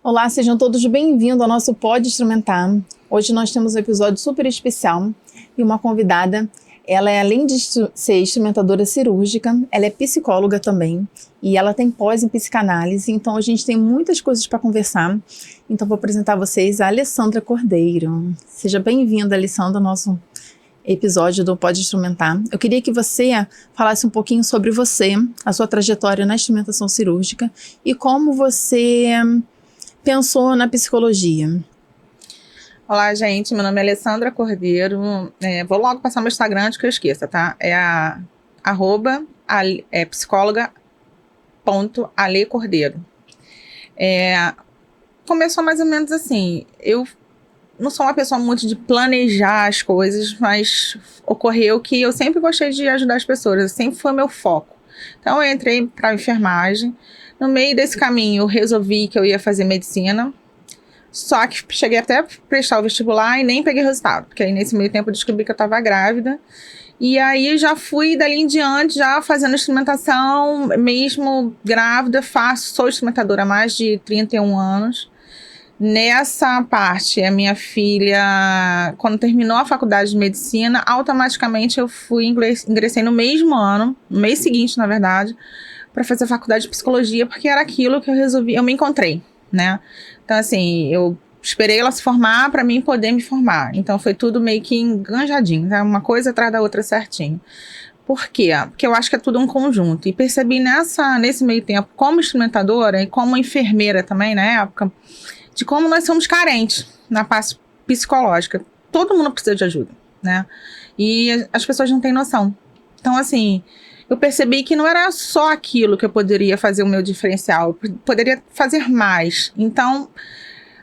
Olá, sejam todos bem-vindos ao nosso Pode Instrumentar. Hoje nós temos um episódio super especial e uma convidada. Ela é, além de ser instrumentadora cirúrgica, ela é psicóloga também e ela tem pós em psicanálise, então a gente tem muitas coisas para conversar. Então vou apresentar a vocês a Alessandra Cordeiro. Seja bem-vinda, Alessandra, ao nosso episódio do Pode Instrumentar. Eu queria que você falasse um pouquinho sobre você, a sua trajetória na instrumentação cirúrgica e como você pensou na psicologia. Olá, gente. Meu nome é Alessandra Cordeiro. Vou logo passar meu Instagram antes que eu esqueça, tá? É a psicóloga.alecordeiro. Começou mais ou menos assim. Eu não sou uma pessoa muito de planejar as coisas, mas ocorreu que eu sempre gostei de ajudar as pessoas. Sempre foi meu foco. Então, eu entrei para a enfermagem. No meio desse caminho, eu resolvi que eu ia fazer medicina. Só que cheguei até a prestar o vestibular e nem peguei resultado. Porque aí, nesse meio tempo, eu descobri que eu estava grávida. E aí, já fui dali em diante, já fazendo instrumentação, mesmo grávida, sou instrumentadora há mais de 31 anos. Nessa parte, a minha filha, quando terminou a faculdade de medicina, automaticamente eu ingressei no mesmo ano, no mês seguinte, na verdade, para fazer a faculdade de psicologia, porque era aquilo que eu me encontrei, né? Então, assim, eu esperei ela se formar para mim poder me formar. Então, foi tudo meio que enganjadinho, tá? Uma coisa atrás da outra certinho. Por quê? Porque eu acho que é tudo um conjunto. E percebi nesse meio tempo, como instrumentadora e como enfermeira também, na época, de como nós somos carentes na parte psicológica. Todo mundo precisa de ajuda, né? E as pessoas não têm noção. Então, assim, eu percebi que não era só aquilo que eu poderia fazer o meu diferencial. Eu poderia fazer mais. Então,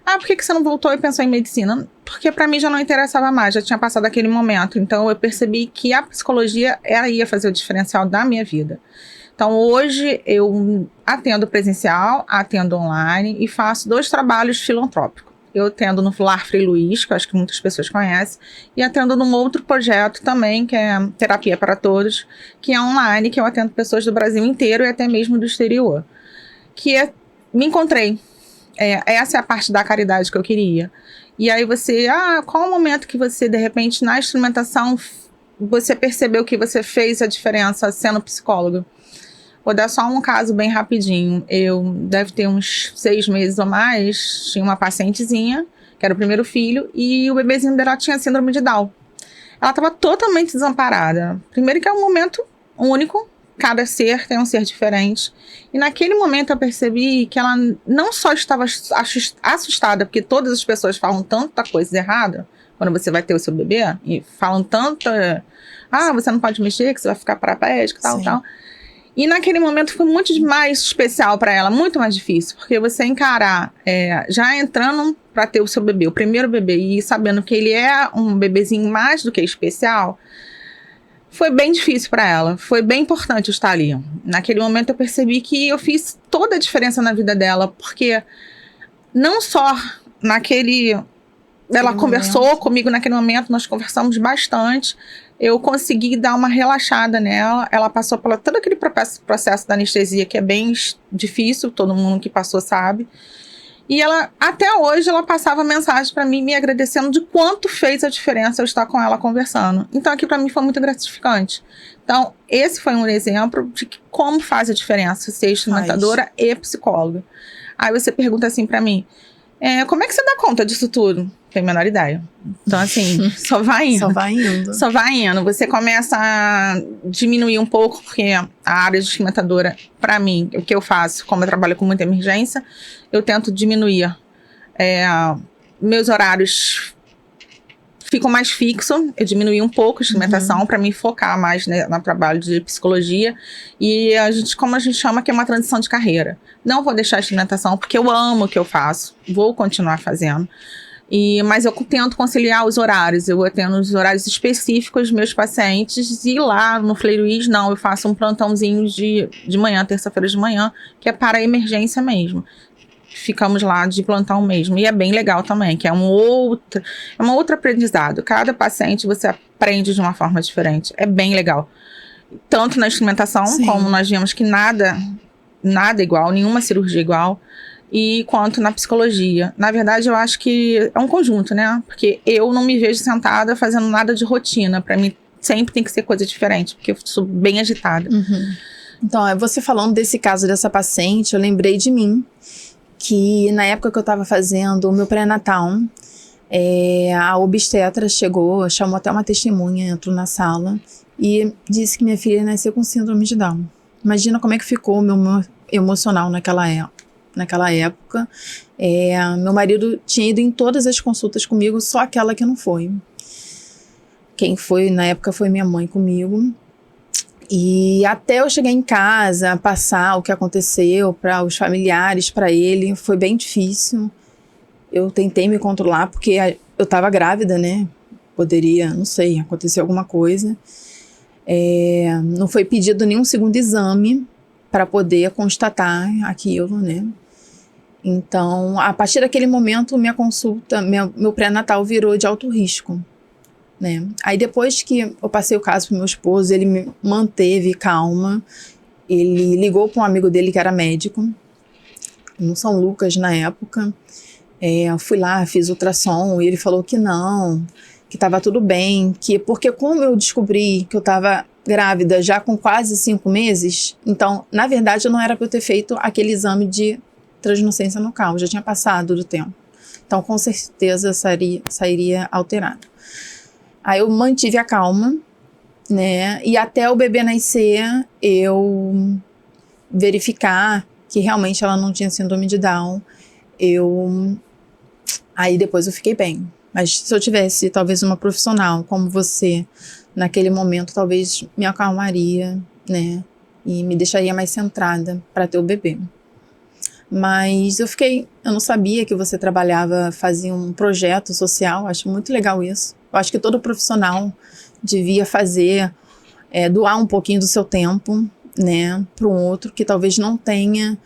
por que você não voltou e pensou em medicina? Porque para mim já não interessava mais, já tinha passado aquele momento. Então, eu percebi que a psicologia, ela ia fazer o diferencial da minha vida. Então, hoje eu atendo presencial, atendo online e faço 2 trabalhos filantrópicos. Eu atendo no Lar Frei Luiz, que eu acho que muitas pessoas conhecem, e atendo num outro projeto também, que é Terapia para Todos, que é online, que eu atendo pessoas do Brasil inteiro e até mesmo do exterior. Me encontrei. Essa é a parte da caridade que eu queria. E aí qual o momento que você, de repente, na instrumentação, você percebeu que você fez a diferença sendo psicólogo? Vou dar só um caso bem rapidinho. Deve ter uns 6 meses ou mais, tinha uma pacientezinha, que era o primeiro filho, e o bebezinho dela tinha síndrome de Down. Ela estava totalmente desamparada. Primeiro que é um momento único, cada ser tem um ser diferente. E naquele momento eu percebi que ela não só estava assustada, porque todas as pessoas falam tanta coisa errada, quando você vai ter o seu bebê, e falam tanta... você não pode mexer, que você vai ficar paraplégico, tal. E naquele momento foi muito mais especial para ela, muito mais difícil, porque você encarar, já entrando para ter o seu bebê, o primeiro bebê, e sabendo que ele é um bebezinho mais do que especial, foi bem difícil para ela, foi bem importante eu estar ali. Naquele momento eu percebi que eu fiz toda a diferença na vida dela, porque não só ela conversou comigo naquele momento, nós conversamos bastante, eu consegui dar uma relaxada nela, ela passou por todo aquele processo da anestesia, que é bem difícil, todo mundo que passou sabe, e ela, até hoje, ela passava mensagem para mim, me agradecendo de quanto fez a diferença eu estar com ela conversando. Então, aqui para mim foi muito gratificante. Então, esse foi um exemplo de como faz a diferença ser instrumentadora e psicóloga. Aí você pergunta assim para mim, como é que você dá conta disso tudo? Tem a menor ideia. Então, assim, só vai indo. Só vai indo. Só vai indo. Você começa a diminuir um pouco, porque a área de instrumentadora, para mim, o que eu faço, como eu trabalho com muita emergência, eu tento diminuir. Meus horários ficam mais fixos, eu diminuí um pouco a instrumentação para me focar mais no trabalho de psicologia. E como a gente chama, que é uma transição de carreira. Não vou deixar a instrumentação, porque eu amo o que eu faço. Vou continuar fazendo. Mas eu tento conciliar os horários. Eu atendo os horários específicos dos meus pacientes. E lá no Frei Luiz, não. Eu faço um plantãozinho de manhã, terça-feira de manhã, que é para emergência mesmo. Ficamos lá de plantão mesmo. E é bem legal também, que é um outro aprendizado. Cada paciente você aprende de uma forma diferente. É bem legal. Tanto na instrumentação, como nós vimos que nada igual, nenhuma cirurgia igual. e quanto na psicologia. Na verdade, eu acho que é um conjunto, né? Porque eu não me vejo sentada fazendo nada de rotina. Para mim, sempre tem que ser coisa diferente, porque eu sou bem agitada. Então, você falando desse caso dessa paciente, eu lembrei de mim, que na época que eu estava fazendo o meu pré-natal, a obstetra chegou, chamou até uma testemunha, entrou na sala e disse que minha filha nasceu com síndrome de Down. Imagina como é que ficou o meu emocional naquela época. Meu marido tinha ido em todas as consultas comigo, só aquela que não foi. Quem foi na época foi minha mãe comigo. E até eu chegar em casa, passar o que aconteceu para os familiares, para ele, foi bem difícil. Eu tentei me controlar porque eu estava grávida, né? Poderia, não sei, acontecer alguma coisa. Não foi pedido nenhum segundo exame para poder constatar aquilo, né? Então, a partir daquele momento, minha consulta, meu pré-natal virou de alto risco, né? Aí depois que eu passei o caso pro meu esposo, ele me manteve calma. Ele ligou para um amigo dele que era médico, em São Lucas na época. Fui lá, fiz ultrassom e ele falou que não, que estava tudo bem, porque como eu descobri que eu estava grávida já com quase 5 meses, então, na verdade, não era para eu ter feito aquele exame de translucência nucal, já tinha passado do tempo. Então, com certeza, sairia alterado. Aí eu mantive a calma, né? E até o bebê nascer, eu verificar que realmente ela não tinha síndrome de Down. Aí depois eu fiquei bem. Mas se eu tivesse talvez uma profissional como você, naquele momento talvez me acalmaria, né? E me deixaria mais centrada para ter o bebê. Mas eu não sabia que você fazia um projeto social, acho muito legal isso. Eu acho que todo profissional devia doar um pouquinho do seu tempo, né, para um outro que talvez não tenha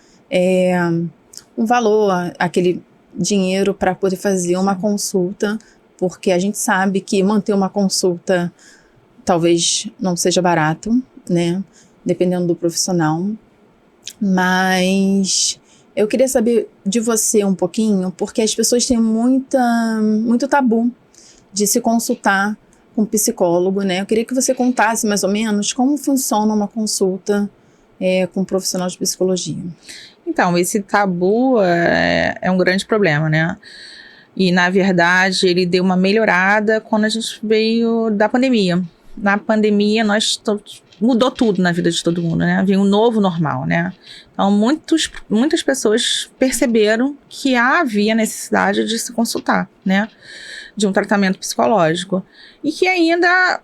um valor, aquele dinheiro para poder fazer uma consulta, porque a gente sabe que manter uma consulta talvez não seja barato, né, dependendo do profissional. Mas eu queria saber de você um pouquinho, porque as pessoas têm muito tabu de se consultar com um psicólogo, né? Eu queria que você contasse mais ou menos como funciona uma consulta com um profissional de psicologia. Então, esse tabu é um grande problema, né? E, na verdade, ele deu uma melhorada quando a gente veio da pandemia. Na pandemia, mudou tudo na vida de todo mundo, né? Veio um novo normal, né? Então, muitas pessoas perceberam que havia necessidade de se consultar, né? De um tratamento psicológico. E que ainda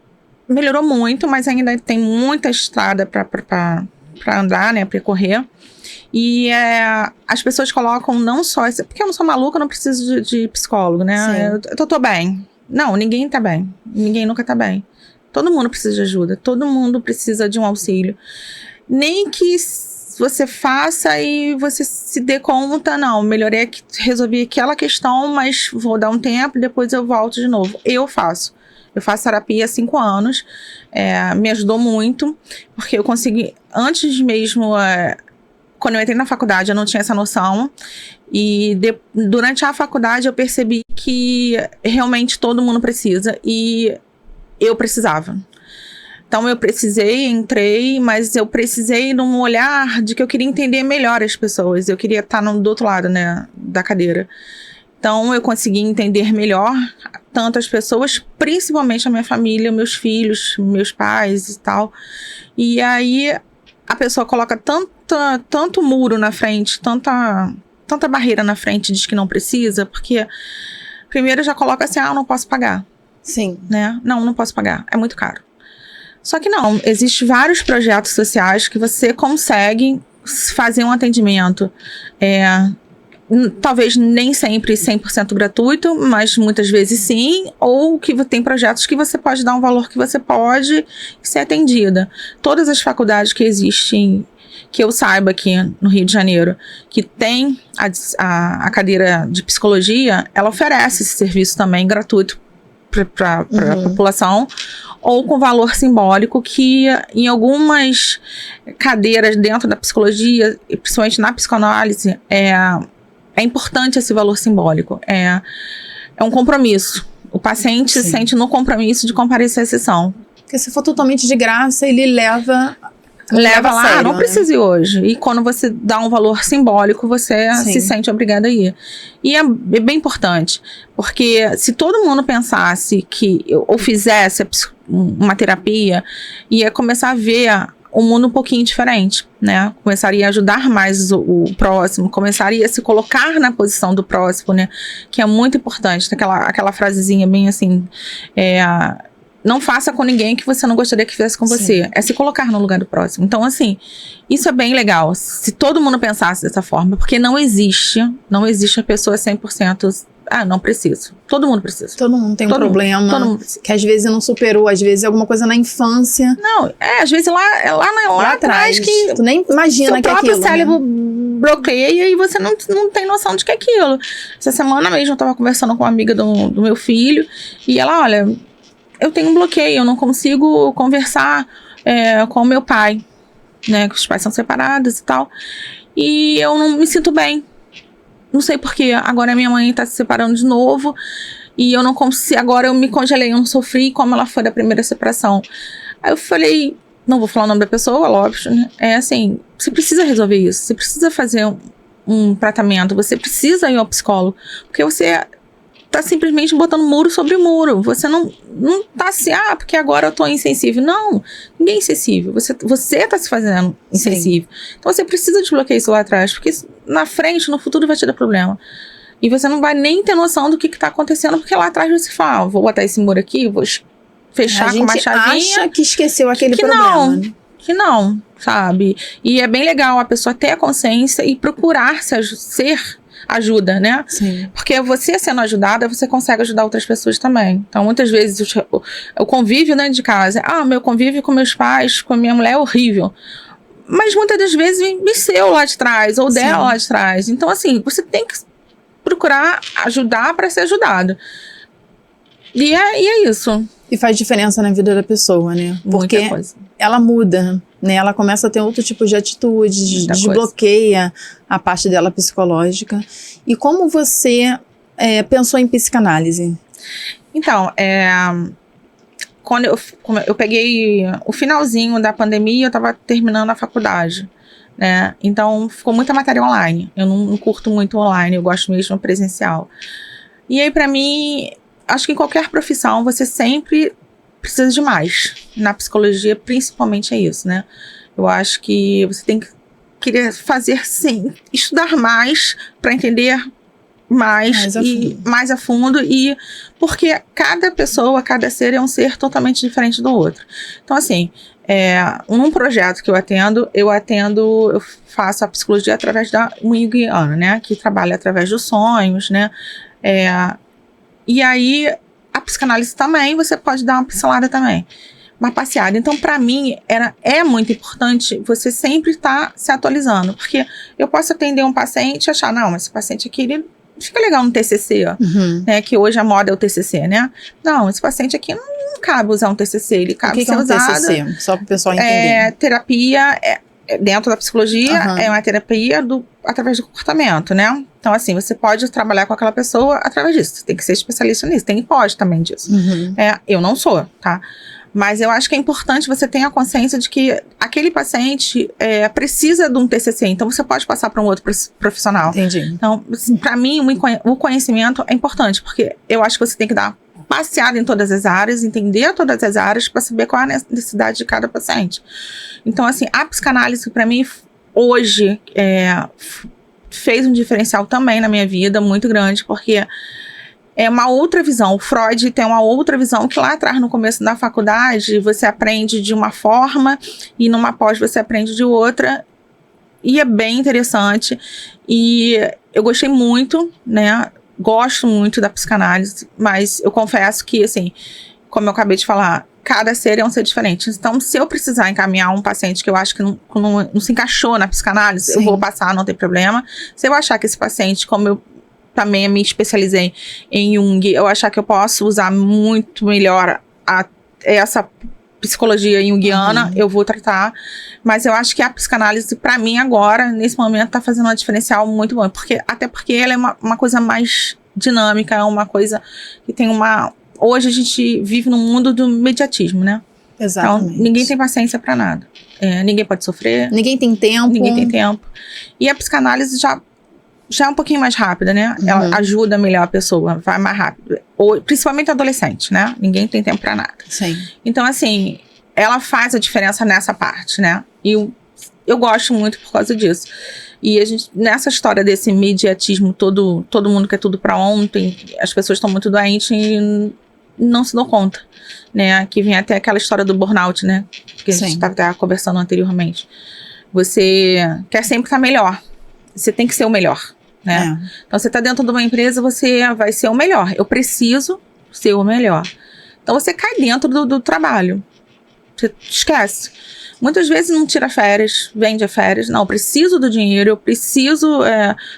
melhorou muito, mas ainda tem muita estrada para andar, né? Para percorrer. E as pessoas colocam não só... Porque eu não sou maluca, eu não preciso de psicólogo, né? Eu tô bem. Não, ninguém tá bem. Ninguém nunca tá bem. Todo mundo precisa de ajuda. Todo mundo precisa de um auxílio. Nem que você faça e você se dê conta, não, melhorei, resolvi aquela questão, mas vou dar um tempo e depois eu volto de novo. Eu faço terapia há 5 anos, me ajudou muito, porque eu consegui, antes mesmo, quando eu entrei na faculdade, eu não tinha essa noção, e durante a faculdade eu percebi que realmente todo mundo precisa, e eu precisava. Então eu entrei, mas eu precisei num olhar de que eu queria entender melhor as pessoas. Eu queria estar do outro lado, né, da cadeira. Então eu consegui entender melhor tanto as pessoas, principalmente a minha família, meus filhos, meus pais e tal. E aí a pessoa coloca tanto muro na frente, tanta barreira na frente, diz que não precisa, porque primeiro já coloca assim, eu não posso pagar. Sim. Né? Não posso pagar, é muito caro. Só que não, existem vários projetos sociais que você consegue fazer um atendimento, talvez nem sempre 100% gratuito, mas muitas vezes sim, ou que tem projetos que você pode dar um valor que você pode ser atendida. Todas as faculdades que existem, que eu saiba aqui no Rio de Janeiro, que tem a cadeira de psicologia, ela oferece esse serviço também gratuito para a população, ou com valor simbólico, que em algumas cadeiras dentro da psicologia, principalmente na psicanálise, é importante esse valor simbólico. É um compromisso. O paciente se sente no compromisso de comparecer à sessão. Porque se for totalmente de graça, ele leva lá, sério, não precisa ir hoje. E quando você dá um valor simbólico, você se sente obrigada a ir. E é bem importante, porque se todo mundo pensasse que, ou fizesse uma terapia, ia começar a ver o mundo um pouquinho diferente, né? Começaria a ajudar mais o próximo, começaria a se colocar na posição do próximo, né? Que é muito importante. Aquela frasezinha bem assim, não faça com ninguém que você não gostaria que fizesse com você. É se colocar no lugar do próximo. Então, assim, isso é bem legal. Se todo mundo pensasse dessa forma, porque não existe a pessoa 100%, não preciso. Todo mundo precisa. Todo mundo tem um problema. Todo mundo que às vezes não superou, às vezes é alguma coisa na infância. Não, às vezes lá atrás que tu nem imagina que é aquilo. O próprio cérebro bloqueia e você não tem noção de que é aquilo. Essa semana mesmo eu tava conversando com uma amiga do meu filho e ela, olha, eu tenho um bloqueio, eu não consigo conversar com o meu pai, né? Que os pais são separados e tal. E eu não me sinto bem. Não sei porquê. Agora a minha mãe tá se separando de novo. E eu não consigo. Agora eu me congelei, eu não sofri como ela foi da primeira separação. Aí eu falei, não vou falar o nome da pessoa, óbvio, né? É assim, você precisa resolver isso. Você precisa fazer um tratamento. Você precisa ir ao psicólogo. Porque você tá simplesmente botando muro sobre muro. Você não tá assim, porque agora eu tô insensível. Não, ninguém é insensível. Você tá se fazendo insensível. Sim. Então você precisa desbloquear isso lá atrás, porque na frente, no futuro vai te dar problema. E você não vai nem ter noção do que tá acontecendo, porque lá atrás você fala, vou botar esse muro aqui, vou fechar com uma chavinha. A gente acha que esqueceu aquele problema. Que não, sabe? E é bem legal a pessoa ter a consciência e procurar ser ajuda, né? Sim. Porque você sendo ajudada, você consegue ajudar outras pessoas também. Então, muitas vezes, o convívio dentro de casa, meu convívio com meus pais, com a minha mulher é horrível. Mas muitas das vezes vem seu lá de trás, ou dela lá de trás. Então, assim, você tem que procurar ajudar para ser ajudado. E é isso. E faz diferença na vida da pessoa, né? Porque ela muda, né? Ela começa a ter outro tipo de atitude, desbloqueia a parte dela psicológica. E como você pensou em psicanálise? Então, quando eu peguei o finalzinho da pandemia, eu estava terminando a faculdade, né? Então, ficou muita matéria online. Eu não curto muito online, eu gosto mesmo presencial. E aí, para mim, acho que em qualquer profissão você sempre precisa de mais. Na psicologia, principalmente é isso, né? Eu acho que você tem que querer fazer, sim, estudar mais para entender mais a fundo, e porque cada pessoa, cada ser é um ser totalmente diferente do outro. Então, assim, num projeto que eu faço a psicologia através da Jungiana, né? Que trabalha através dos sonhos, né? E aí, a psicanálise também, você pode dar uma pincelada também, uma passeada. Então, para mim, é muito importante você sempre estar se atualizando, porque eu posso atender um paciente e achar, não, mas esse paciente aqui, ele fica legal no TCC, né, que hoje a moda é o TCC, né? Não, esse paciente aqui não cabe usar um TCC, ele cabe ser usado. O que é um TCC? Só para o pessoal entender. Terapia, dentro da psicologia, é uma terapia através do comportamento, né? Então, assim, você pode trabalhar com aquela pessoa através disso. Você tem que ser especialista nisso. Pode também disso. Eu não sou, tá? Mas eu acho que é importante você ter a consciência de que aquele paciente precisa de um TCC. Então, você pode passar para um outro profissional. Entendi. Então, para mim, o conhecimento é importante, porque eu acho que você tem que dar passeada em todas as áreas, entender todas as áreas para saber qual é a necessidade de cada paciente. Então, assim, a psicanálise, para mim, hoje, fez um diferencial também na minha vida muito grande, porque é uma outra visão. O Freud tem uma outra visão que lá atrás, no começo da faculdade, você aprende de uma forma e numa pós você aprende de outra, e é bem interessante. E eu gostei muito, né? Gosto muito da psicanálise, mas eu confesso que, assim, como eu acabei de falar, cada ser é um ser diferente. Então, se eu precisar encaminhar um paciente que eu acho que não se encaixou na psicanálise, eu vou passar, não tem problema. Se eu achar que esse paciente, como eu também me especializei em Jung, eu achar que eu posso usar muito melhor essa psicologia junguiana, eu vou tratar. Mas eu acho que a psicanálise, pra mim, agora, nesse momento, tá fazendo uma diferencial muito boa. Até porque ela é uma coisa mais dinâmica, é uma coisa que tem uma... Hoje a gente vive num mundo do imediatismo, né? Exatamente. Então, ninguém tem paciência pra nada. Ninguém pode sofrer. Ninguém tem tempo. Ninguém tem tempo. E a psicanálise já é um pouquinho mais rápida, né? Ela ajuda melhor a pessoa, vai mais rápido. Principalmente adolescente, né? Ninguém tem tempo pra nada. Sim. Então, assim, ela faz a diferença nessa parte, né? E eu gosto muito por causa disso. E a gente, nessa história desse imediatismo, todo mundo quer tudo pra ontem, as pessoas estão muito doentes e não se dão conta, né? Que vem até aquela história do burnout, né? Que a gente estava conversando anteriormente. Você quer sempre estar melhor. Você tem que ser o melhor, né? Então, você está dentro de uma empresa, você vai ser o melhor. Eu preciso ser o melhor. Então, você cai dentro do trabalho. Você esquece. Muitas vezes não tira férias, vende férias. Não, eu preciso do dinheiro, eu preciso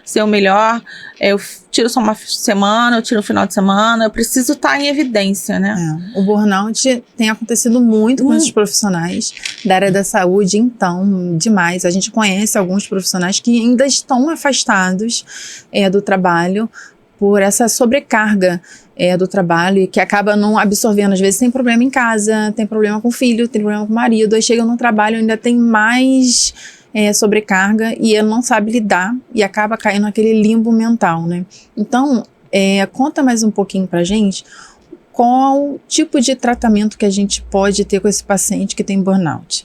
ser o melhor. Eu tiro só uma semana, eu tiro um final de semana. Eu preciso estar em evidência, né? O burnout tem acontecido muito com esses profissionais da área da saúde, então, demais. A gente conhece alguns profissionais que ainda estão afastados do trabalho por essa sobrecarga do trabalho e que acaba não absorvendo. Às vezes tem problema em casa, tem problema com o filho, tem problema com o marido, aí chega no trabalho e ainda tem mais sobrecarga e ele não sabe lidar e acaba caindo naquele limbo mental, né? Então, conta mais um pouquinho pra gente qual tipo de tratamento que a gente pode ter com esse paciente que tem burnout.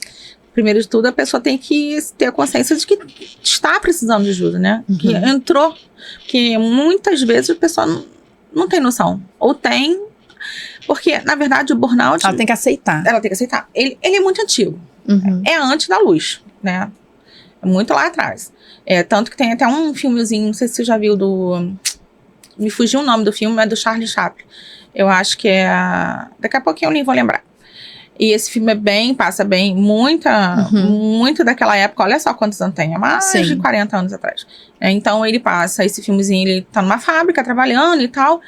Primeiro de tudo, a pessoa tem que ter a consciência de que está precisando de ajuda, né? Que entrou. Porque muitas vezes a pessoa não tem noção. Ou tem, porque, na verdade, o burnout... Ela tem que aceitar. Ela tem que aceitar. Ele é muito antigo. É antes da luz, né? É muito lá atrás. Tanto que tem até um filmezinho, não sei se você já viu, me fugiu o nome do filme, é do Charlie Chaplin. Eu acho que daqui a pouquinho eu nem vou lembrar. E esse filme passa bem, muito daquela época, olha só quantos anos tem, mais de 40 anos atrás. Então ele passa, esse filmezinho, ele tá numa fábrica trabalhando e tal,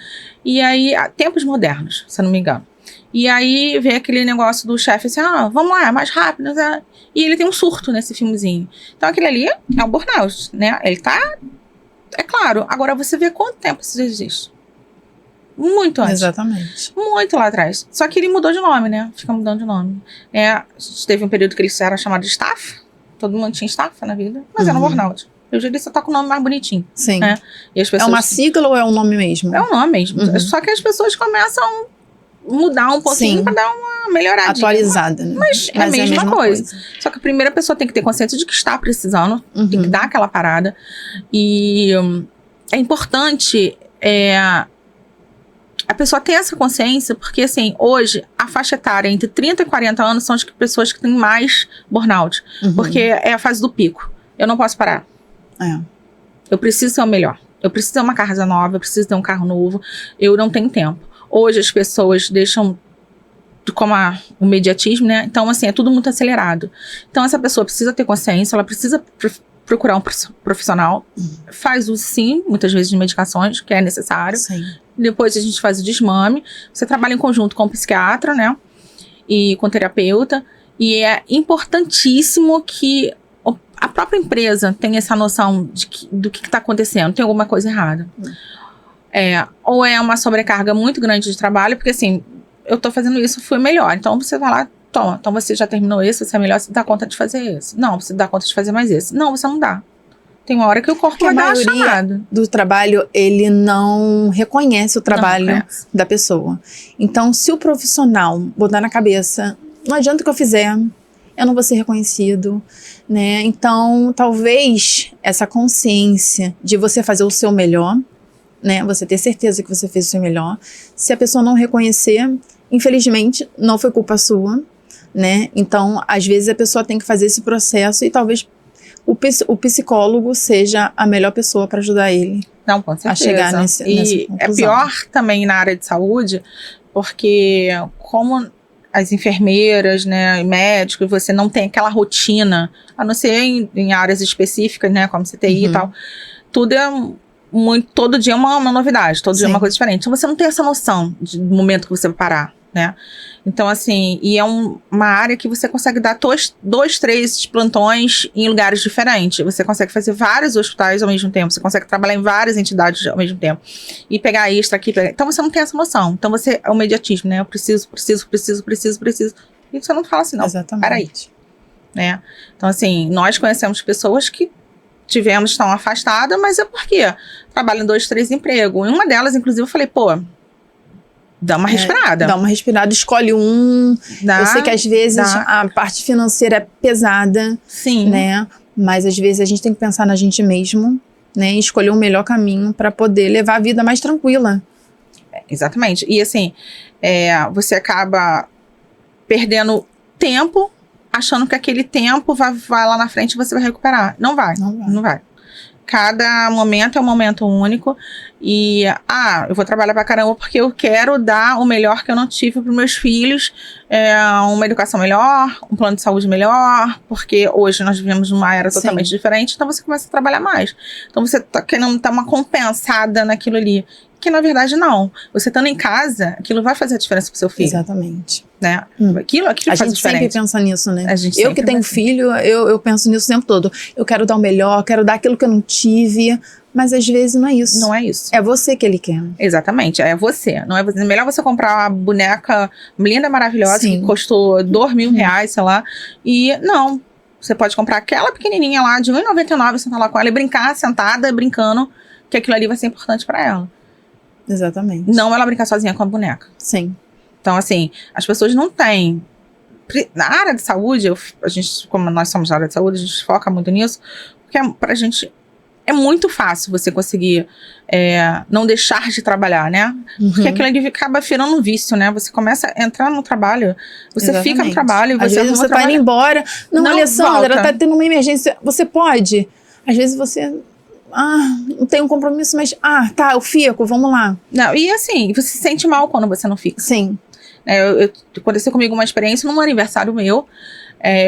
e aí, tempos modernos, se eu não me engano. E aí vem aquele negócio do chefe assim, vamos lá, mais rápido, né? E ele tem um surto nesse filmezinho. Então aquele ali é um burnout, né? Ele tá, é claro, agora você vê quanto tempo isso existe. Muito antes. Exatamente. Muito lá atrás. Só que ele mudou de nome, né? Fica mudando de nome. Teve um período que eles eram chamados de estafa. Todo mundo tinha estafa na vida. Mas era um burnout. Hoje ele só tá com o nome mais bonitinho. Sim. Né? E as pessoas... É uma sigla ou é um nome mesmo? É um nome mesmo. Só que as pessoas começam a mudar um pouquinho pra dar uma melhoradinha. Atualizada, né? Mas é a mesma coisa. Só que a primeira pessoa tem que ter consciência de que está precisando. Tem que dar aquela parada. E é importante... a pessoa tem essa consciência, porque assim, hoje, a faixa etária entre 30 e 40 anos são as pessoas que têm mais burnout. Porque é a fase do pico. Eu não posso parar. Eu preciso ser o melhor. Eu preciso ter uma casa nova, eu preciso ter um carro novo. Eu não tenho tempo. Hoje as pessoas deixam como o mediatismo, né? Então, assim, é tudo muito acelerado. Então, essa pessoa precisa ter consciência, ela precisa procurar um profissional. Faz uso, sim, muitas vezes de medicações, que é necessário. Sim. Depois a gente faz o desmame. Você trabalha em conjunto com o psiquiatra, né? E com o terapeuta. E é importantíssimo que a própria empresa tenha essa noção do que está acontecendo. Tem alguma coisa errada. Ou é uma sobrecarga muito grande de trabalho, porque assim, eu tô fazendo isso, fui melhor. Então você vai lá, toma. Então você já terminou esse, você é melhor, você dá conta de fazer esse. Não, você dá conta de fazer mais esse. Não, você não dá. Tem uma hora que o corpo vai dar uma chamada. Do trabalho, ele não reconhece o trabalho da pessoa. Então, se o profissional botar na cabeça, não adianta o que eu fizer, eu não vou ser reconhecido, né? Então, talvez essa consciência de você fazer o seu melhor, né? Você ter certeza que você fez o seu melhor. Se a pessoa não reconhecer, infelizmente, não foi culpa sua, né? Então, às vezes a pessoa tem que fazer esse processo e talvez o psicólogo seja a melhor pessoa para ajudar ele a chegar nessa conclusão. É pior também na área de saúde, porque como as enfermeiras, né, e médicos, você não tem aquela rotina, a não ser em áreas específicas, né, como CTI e tal, tudo é todo dia é uma novidade, todo dia é uma coisa diferente. Então você não tem essa noção do momento que você vai parar. né? Então, assim, e é uma área que você consegue dar 2, 3 plantões em lugares diferentes. Você consegue fazer vários hospitais ao mesmo tempo. Você consegue trabalhar em várias entidades ao mesmo tempo. E pegar extra aqui. Então, você não tem essa noção. Então, você é o imediatismo, né? Eu preciso. E você não fala assim, não. Exatamente. Peraí. Né? Então, assim, nós conhecemos pessoas que estão afastadas, mas é porque trabalham 2, 3 empregos. Em uma delas, inclusive, eu falei, pô, dá uma respirada. Dá uma respirada, escolhe um. Eu sei que às vezes a parte financeira é pesada. Sim. Né? Mas às vezes a gente tem que pensar na gente mesmo, né? E escolher o melhor caminho para poder levar a vida mais tranquila. Exatamente. E assim, você acaba perdendo tempo, achando que aquele tempo vai lá na frente e você vai recuperar. Não vai. Não vai. Cada momento é um momento único. E, eu vou trabalhar pra caramba porque eu quero dar o melhor que eu não tive pros meus filhos. Uma educação melhor, um plano de saúde melhor. Porque hoje nós vivemos numa era totalmente diferente. Então você começa a trabalhar mais. Então você tá querendo dar uma compensada naquilo ali. Que na verdade não. Você estando em casa, aquilo vai fazer a diferença pro seu filho. Exatamente. Né? Aquilo a faz gente diferença. sempre pensa nisso, né? Eu que tenho filho, eu penso nisso o tempo todo. Eu quero dar o melhor, quero dar aquilo que eu não tive, mas às vezes não é isso. Não é isso. É você que ele quer. Exatamente, é você. Não é você. Melhor você comprar uma boneca linda, maravilhosa, que custou R$2.000, sei lá, e não. Você pode comprar aquela pequenininha lá, de R$1,99, sentar lá com ela e brincar, sentada, brincando, que aquilo ali vai ser importante pra ela. Exatamente. Não ela brincar sozinha com a boneca. Sim. Então, assim, as pessoas não têm. Na área de saúde, a gente, como nós somos da área de saúde, a gente foca muito nisso, porque pra gente é muito fácil você conseguir não deixar de trabalhar, né? Porque aquilo ali acaba virando um vício, né? Você começa a entrar no trabalho, você fica no trabalho e você... Às vezes você tá indo embora. Não, Alessandra, tá tendo uma emergência. Você pode? Às vezes você... não tenho um compromisso, mas... eu fico, vamos lá. Não, e assim, você se sente mal quando você não fica. Sim. Aconteceu comigo uma experiência num aniversário meu.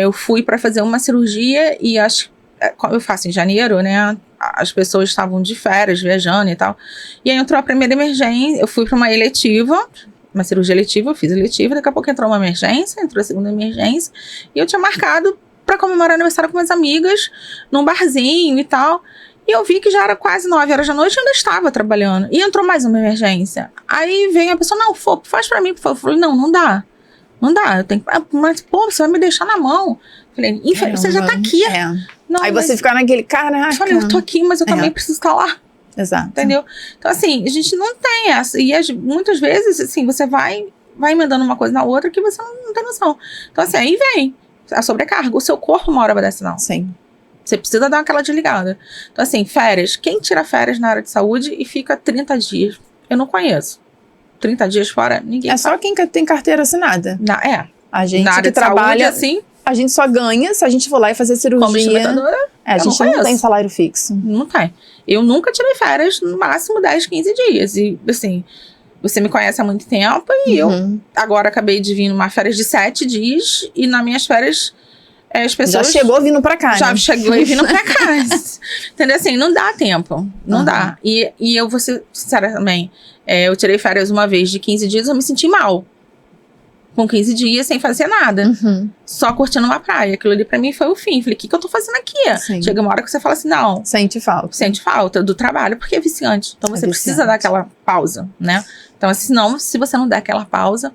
Eu fui pra fazer uma cirurgia e eu faço em janeiro, né? As pessoas estavam de férias, viajando e tal. E aí entrou a primeira emergência. Eu fui pra uma eletiva, uma cirurgia eletiva, eu fiz eletiva. Daqui a pouco entrou uma emergência, entrou a segunda emergência. E eu tinha marcado pra comemorar o aniversário com minhas amigas, num barzinho e tal. E eu vi que já era quase 9 horas da noite e eu ainda estava trabalhando. E entrou mais uma emergência. Aí vem a pessoa, faz pra mim, por favor. Eu falei, não dá. Não dá, eu tenho que... Mas, você vai me deixar na mão. Eu falei, você já tá aqui. Não, aí você fica naquele, caraca. Eu falei, eu tô aqui, mas eu também preciso estar lá. Exato. Entendeu? Então, assim, a gente não tem essa. E muitas vezes, assim, você vai emendando uma coisa na outra que você não tem noção. Então, assim, aí vem a sobrecarga. O seu corpo uma hora vai dar sinal. Sim. Você precisa dar aquela desligada. Então, assim, férias. Quem tira férias na área de saúde e fica 30 dias? Eu não conheço. 30 dias fora, ninguém só quem tem carteira assinada. A gente na área que trabalha, saúde, assim, a gente só ganha se a gente for lá e fazer cirurgia. Como instrumentadora, a gente não tem salário fixo. Não tem. Eu nunca tirei férias, no máximo 10, 15 dias. E, assim, você me conhece há muito tempo e eu agora acabei de vir numa férias de 7 dias e nas minhas férias... as pessoas já chegou vindo pra cá, já né? chegou e vindo pra cá. Entendeu? Assim, não dá tempo. Não dá. E eu vou ser sincera também. Eu tirei férias uma vez de 15 dias, eu me senti mal. Com 15 dias, sem fazer nada. Só curtindo uma praia. Aquilo ali pra mim foi o fim. Falei, o que eu tô fazendo aqui? Sim. Chega uma hora que você fala assim, não. Sente falta Do trabalho, porque é viciante. Então você precisa dar aquela pausa, né? Então, assim, senão, se você não der aquela pausa,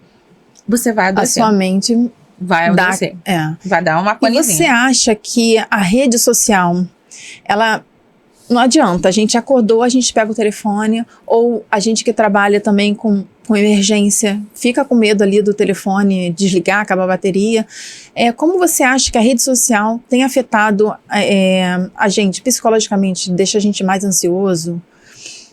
você vai adoecer. A sua mente... vai adoecer. Vai dar uma panezinha. E você acha que a rede social, ela... Não adianta, a gente acordou, a gente pega o telefone, ou a gente que trabalha também com emergência, fica com medo ali do telefone desligar, acabar a bateria. Como você acha que a rede social tem afetado a gente psicologicamente, deixa a gente mais ansioso?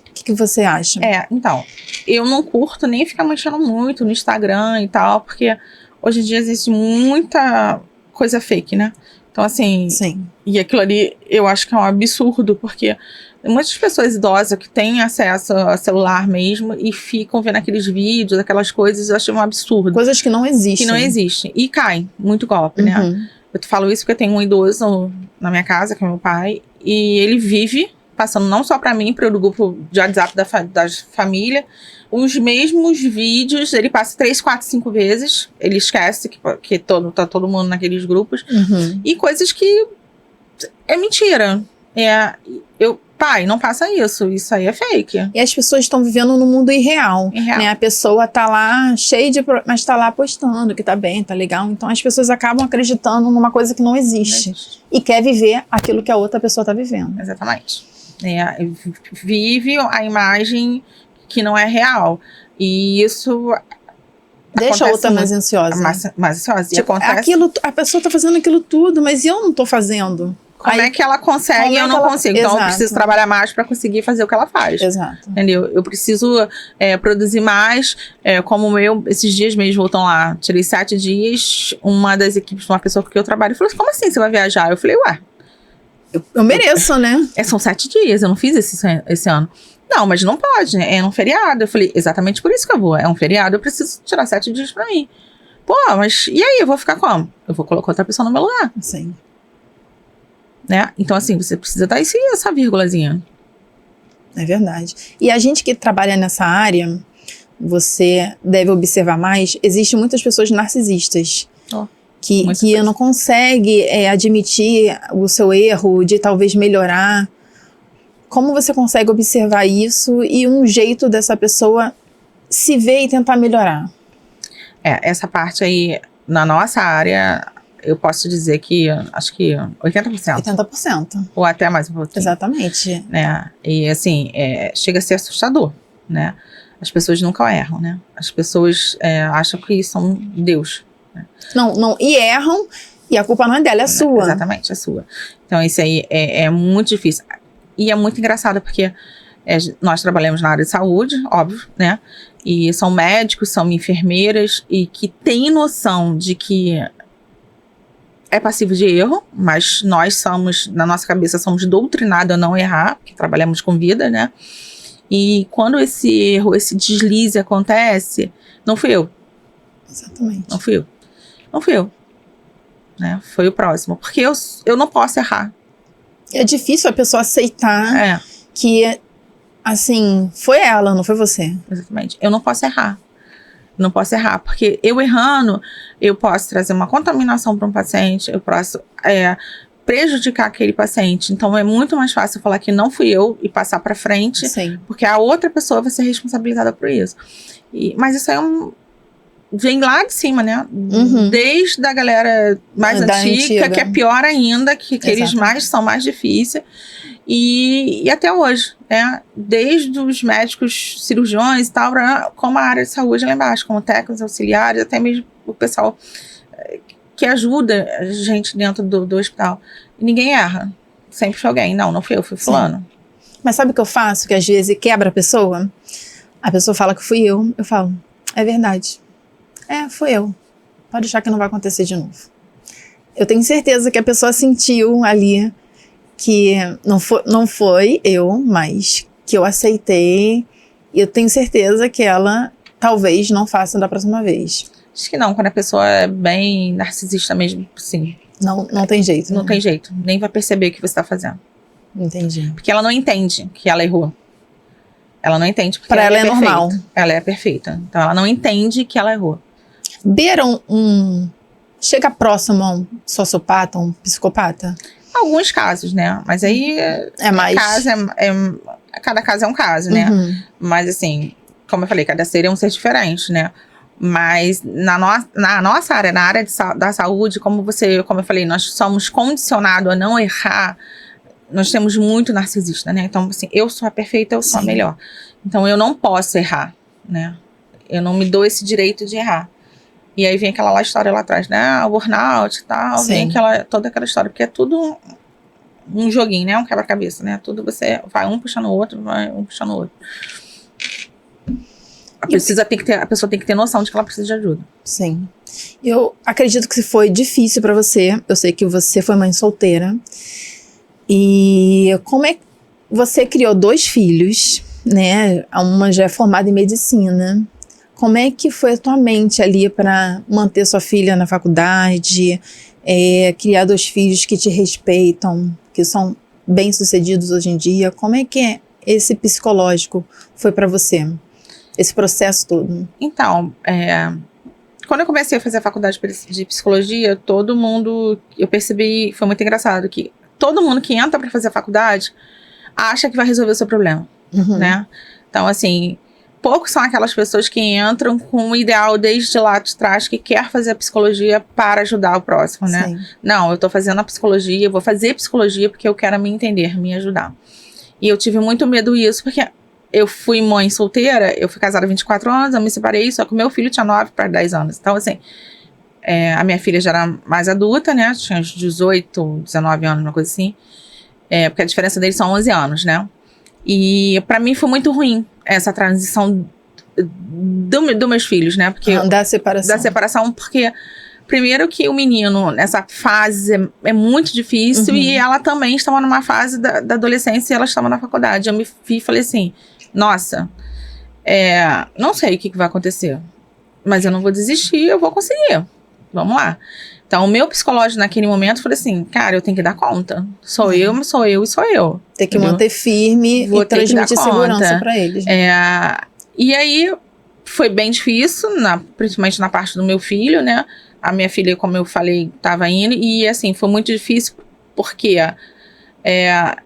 O que você acha? Então, eu não curto nem ficar mexendo muito no Instagram e tal, porque hoje em dia existe muita coisa fake, né? Então, assim, sim. E aquilo ali eu acho que é um absurdo, porque muitas pessoas idosas que têm acesso a celular mesmo e ficam vendo aqueles vídeos, aquelas coisas, eu acho um absurdo. Coisas que não existem. Que não existem. E cai muito golpe, né? Eu falo isso porque eu tenho um idoso na minha casa, que é meu pai, e ele vive passando não só para mim, para o grupo de WhatsApp da família, os mesmos vídeos, ele passa 3, 4, 5 vezes, ele esquece que tá todo mundo naqueles grupos, e coisas que é mentira. Pai, não faça isso aí é fake. E as pessoas estão vivendo no mundo irreal, né? A pessoa tá lá cheia mas tá lá postando que tá bem, tá legal. Então as pessoas acabam acreditando numa coisa que não existe. E quer viver aquilo que a outra pessoa tá vivendo. Exatamente. Vive a imagem que não é real. E isso deixa a outra mais ansiosa. Mais ansiosa. Tipo, a pessoa tá fazendo aquilo tudo, mas eu não tô fazendo. Como é que ela consegue e eu não consigo? Então, eu preciso trabalhar mais para conseguir fazer o que ela faz. Exato. Entendeu? Eu preciso produzir mais, como esses dias mesmo, voltam lá. Tirei 7 dias, uma das equipes de uma pessoa com quem eu trabalho falou assim, como assim você vai viajar? Eu falei, ué. Eu mereço, né? São 7 dias, eu não fiz esse ano. Não, mas não pode, né? É um feriado. Eu falei, exatamente por isso que eu vou. É um feriado, eu preciso tirar 7 dias pra mim. Pô, mas e aí? Eu vou ficar como? Eu vou colocar outra pessoa no meu lugar. Sim. Né? Então, assim, você precisa dar essa vírgulazinha. É verdade. E a gente que trabalha nessa área, você deve observar mais, existem muitas pessoas narcisistas. Que não consegue admitir o seu erro, de talvez melhorar. Como você consegue observar isso e um jeito dessa pessoa se ver e tentar melhorar? Essa parte aí, na nossa área, eu posso dizer que, acho que 80%. 80%. Ou até mais um pouquinho. Exatamente. Né? E assim, chega a ser assustador, né? As pessoas nunca erram, né? As pessoas acham que são Deus. Né? Não, e erram, e a culpa não é dela, é sua. Exatamente, é sua. Então isso aí é muito difícil. E é muito engraçado porque nós trabalhamos na área de saúde, óbvio, né? E são médicos, são enfermeiras e que têm noção de que é passivo de erro, mas nós na nossa cabeça, somos doutrinados a não errar, porque trabalhamos com vida, né? E quando esse erro, esse deslize acontece, não fui eu. Exatamente. Não fui eu. Né? Foi o próximo. Porque eu não posso errar. É difícil a pessoa aceitar que, assim, foi ela, não foi você. Exatamente. Eu não posso errar. Não posso errar, porque eu errando, eu posso trazer uma contaminação para um paciente, eu posso prejudicar aquele paciente. Então, é muito mais fácil falar que não fui eu e passar para frente, Sim. Porque a outra pessoa vai ser responsabilizada por isso. Mas isso aí vem lá de cima, né? Desde a galera mais antiga, que é pior ainda, que aqueles são mais difíceis. E até hoje, né? Desde os médicos, cirurgiões e tal, como a área de saúde lá embaixo, como técnicos, auxiliares, até mesmo o pessoal que ajuda a gente dentro do hospital. E ninguém erra. Sempre foi alguém. Não fui eu, fui fulano. Mas sabe o que eu faço? Que às vezes quebra a pessoa fala que fui eu falo, é verdade. Fui eu. Pode deixar que não vai acontecer de novo. Eu tenho certeza que a pessoa sentiu ali que não foi eu, mas que eu aceitei. E eu tenho certeza que ela talvez não faça da próxima vez. Acho que não, quando a pessoa é bem narcisista mesmo, sim. Não tem jeito. Não tem jeito. Nem vai perceber o que você está fazendo. Entendi. Porque ela não entende que ela errou. Ela não entende porque pra ela é perfeita. Normal. Ela é perfeita. Então ela não entende que ela errou. Beira chega próximo a um sociopata, um psicopata? Alguns casos, né? Mas aí mais. Cada caso é um caso, né? Mas assim, como eu falei, cada ser é um ser diferente, né? Mas na nossa área, na área da saúde, como eu falei, nós somos condicionados a não errar. Nós temos muito narcisista, né? Então, assim, eu sou a perfeita, eu sou a melhor. Então, eu não posso errar, né? Eu não me dou esse direito de errar. E aí vem aquela história lá atrás, né? O burnout e tal, vem toda aquela história. Porque é tudo um joguinho, né? Um quebra-cabeça, né? Tudo você vai um puxando o outro, vai um puxando o outro. A pessoa tem que ter noção de que ela precisa de ajuda. Sim. Eu acredito que foi difícil pra você. Eu sei que você foi mãe solteira. E como é que você criou 2 filhos, né? Uma já é formada em medicina. Como é que foi a tua mente ali para manter sua filha na faculdade, criar 2 filhos que te respeitam, que são bem-sucedidos hoje em dia. Como é que esse psicológico foi para você? Esse processo todo? Então, quando eu comecei a fazer a faculdade de psicologia, todo mundo, eu percebi, foi muito engraçado, que todo mundo que entra para fazer a faculdade acha que vai resolver o seu problema, né? Então, assim, poucos são aquelas pessoas que entram com o ideal desde lá de trás, que quer fazer a psicologia para ajudar o próximo, né? Sim. Não, eu tô fazendo a psicologia, eu vou fazer psicologia porque eu quero me entender, me ajudar. E eu tive muito medo disso, porque eu fui mãe solteira, eu fui casada há 24 anos, eu me separei, só que o meu filho tinha 9 para 10 anos. Então, assim, a minha filha já era mais adulta, né? Tinha uns 18, 19 anos, uma coisa assim. Porque a diferença deles são 11 anos, né? E pra mim foi muito ruim essa transição dos meus filhos, né? Porque Da separação. Da separação, porque primeiro que o menino, nessa fase, é muito difícil, e ela também estava numa fase da adolescência e ela estava na faculdade. Eu me vi e falei assim, nossa, não sei o que vai acontecer, mas eu não vou desistir, eu vou conseguir. Vamos lá. Então, o meu psicológico naquele momento, falei assim, cara, eu tenho que dar conta. Sou eu e sou eu. Tem que entendeu? manter firme e transmitir segurança para eles. E aí, foi bem difícil, principalmente na parte do meu filho, né? A minha filha, como eu falei, estava indo. E, assim, foi muito difícil porque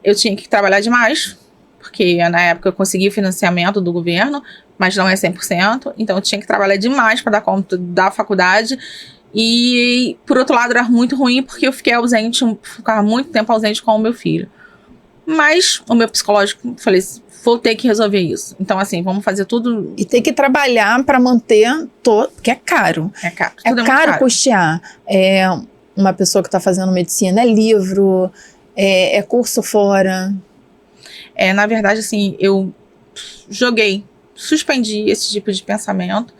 eu tinha que trabalhar demais. Porque, na época, eu consegui o financiamento do governo, mas não é 100%. Então, eu tinha que trabalhar demais para dar conta da faculdade. E, por outro lado, era muito ruim porque eu ficava muito tempo ausente com o meu filho. Mas o meu psicológico, falei, vou ter que resolver isso. Então, assim, vamos fazer tudo. E tem que trabalhar para manter porque é caro. É caro. É caro custear. Uma pessoa que está fazendo medicina, é livro, é curso fora. Na verdade, assim, eu suspendi esse tipo de pensamento.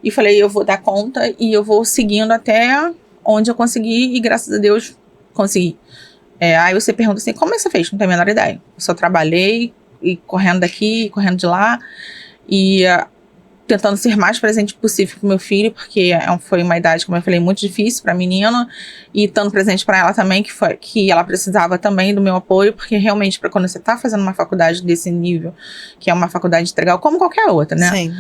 E falei, eu vou dar conta e eu vou seguindo até onde eu conseguir. E graças a Deus, consegui. Aí você pergunta assim, como é que você fez? Não tenho a menor ideia. Eu só trabalhei, e correndo daqui, correndo de lá. E tentando ser mais presente possível pro meu filho, porque foi uma idade, como eu falei, muito difícil pra menina. E estando presente pra ela também, que ela precisava também do meu apoio. Porque realmente, para quando você tá fazendo uma faculdade desse nível, que é uma faculdade integral, como qualquer outra, né? Sim.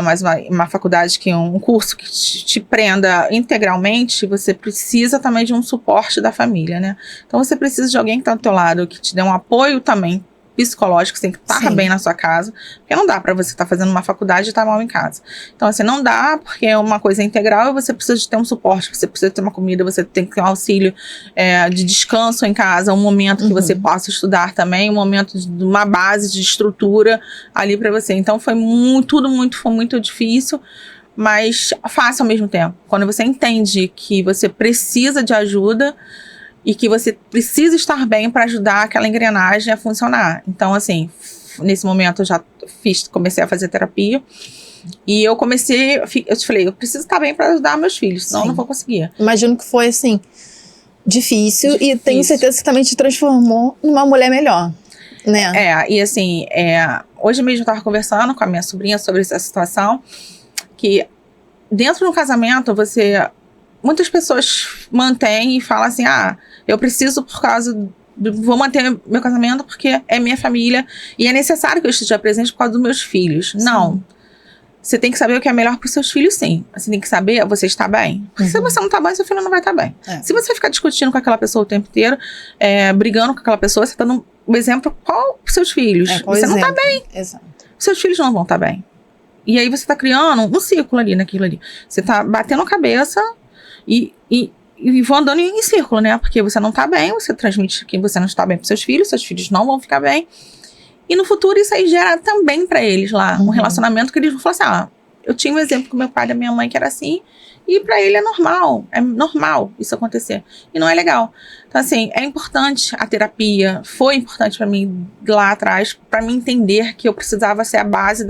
Mas uma faculdade um curso que te prenda integralmente, você precisa também de um suporte da família, né? Então você precisa de alguém que está do teu lado, que te dê um apoio também psicológico, você tem que estar bem na sua casa, porque não dá para você estar fazendo uma faculdade e estar mal em casa. Então, assim, não dá, porque é uma coisa integral e você precisa de ter um suporte, você precisa ter uma comida, você tem que ter um auxílio de descanso em casa, um momento que você possa estudar também, um momento de uma base de estrutura ali para você. Então, foi muito difícil, mas fácil ao mesmo tempo. Quando você entende que você precisa de ajuda, e que você precisa estar bem para ajudar aquela engrenagem a funcionar. Então, assim, nesse momento eu já comecei a fazer terapia. E eu te falei, eu preciso estar bem para ajudar meus filhos, senão eu não vou conseguir. Imagino que foi, assim, difícil. E tenho certeza que também te transformou numa mulher melhor, né? E assim, hoje mesmo eu estava conversando com a minha sobrinha sobre essa situação, que dentro do casamento muitas pessoas mantêm e falam assim, eu preciso vou manter meu casamento porque é minha família e é necessário que eu esteja presente por causa dos meus filhos. Sim. Não. Você tem que saber o que é melhor para os seus filhos, sim. Você tem que saber, você está bem. Porque se você não está bem, seu filho não vai estar bem. Se você ficar discutindo com aquela pessoa o tempo inteiro, brigando com aquela pessoa, você está dando um exemplo para os seus filhos. Você não está bem. Exato. Seus filhos não vão estar bem. E aí você está criando um círculo ali naquilo ali. Você está batendo a cabeça e vou andando em círculo, né? Porque você não tá bem, você transmite que você não está bem para seus filhos não vão ficar bem. E no futuro isso aí gera também para eles lá um relacionamento que eles vão falar assim, eu tinha um exemplo com meu pai e da minha mãe que era assim, e para ele é normal isso acontecer. E não é legal. Então, assim, é importante a terapia, foi importante para mim lá atrás, para mim entender que eu precisava ser a base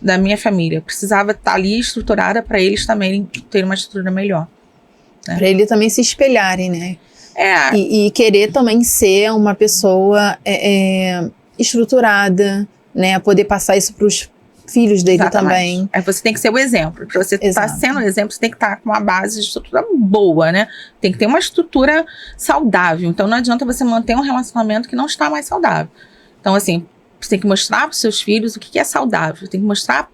da minha família. Eu precisava estar ali estruturada para eles também terem uma estrutura melhor. Para eles também se espelharem, né? E querer também ser uma pessoa estruturada, né? Poder passar isso para os filhos dele Exatamente. também. Aí você tem que ser o exemplo. Para você estar Exato. sendo o exemplo, você tem que estar com uma base de estrutura boa, né? Tem que ter uma estrutura saudável. Então não adianta você manter um relacionamento que não está mais saudável. Então, assim, você tem que mostrar para os seus filhos o que é saudável. Tem que mostrar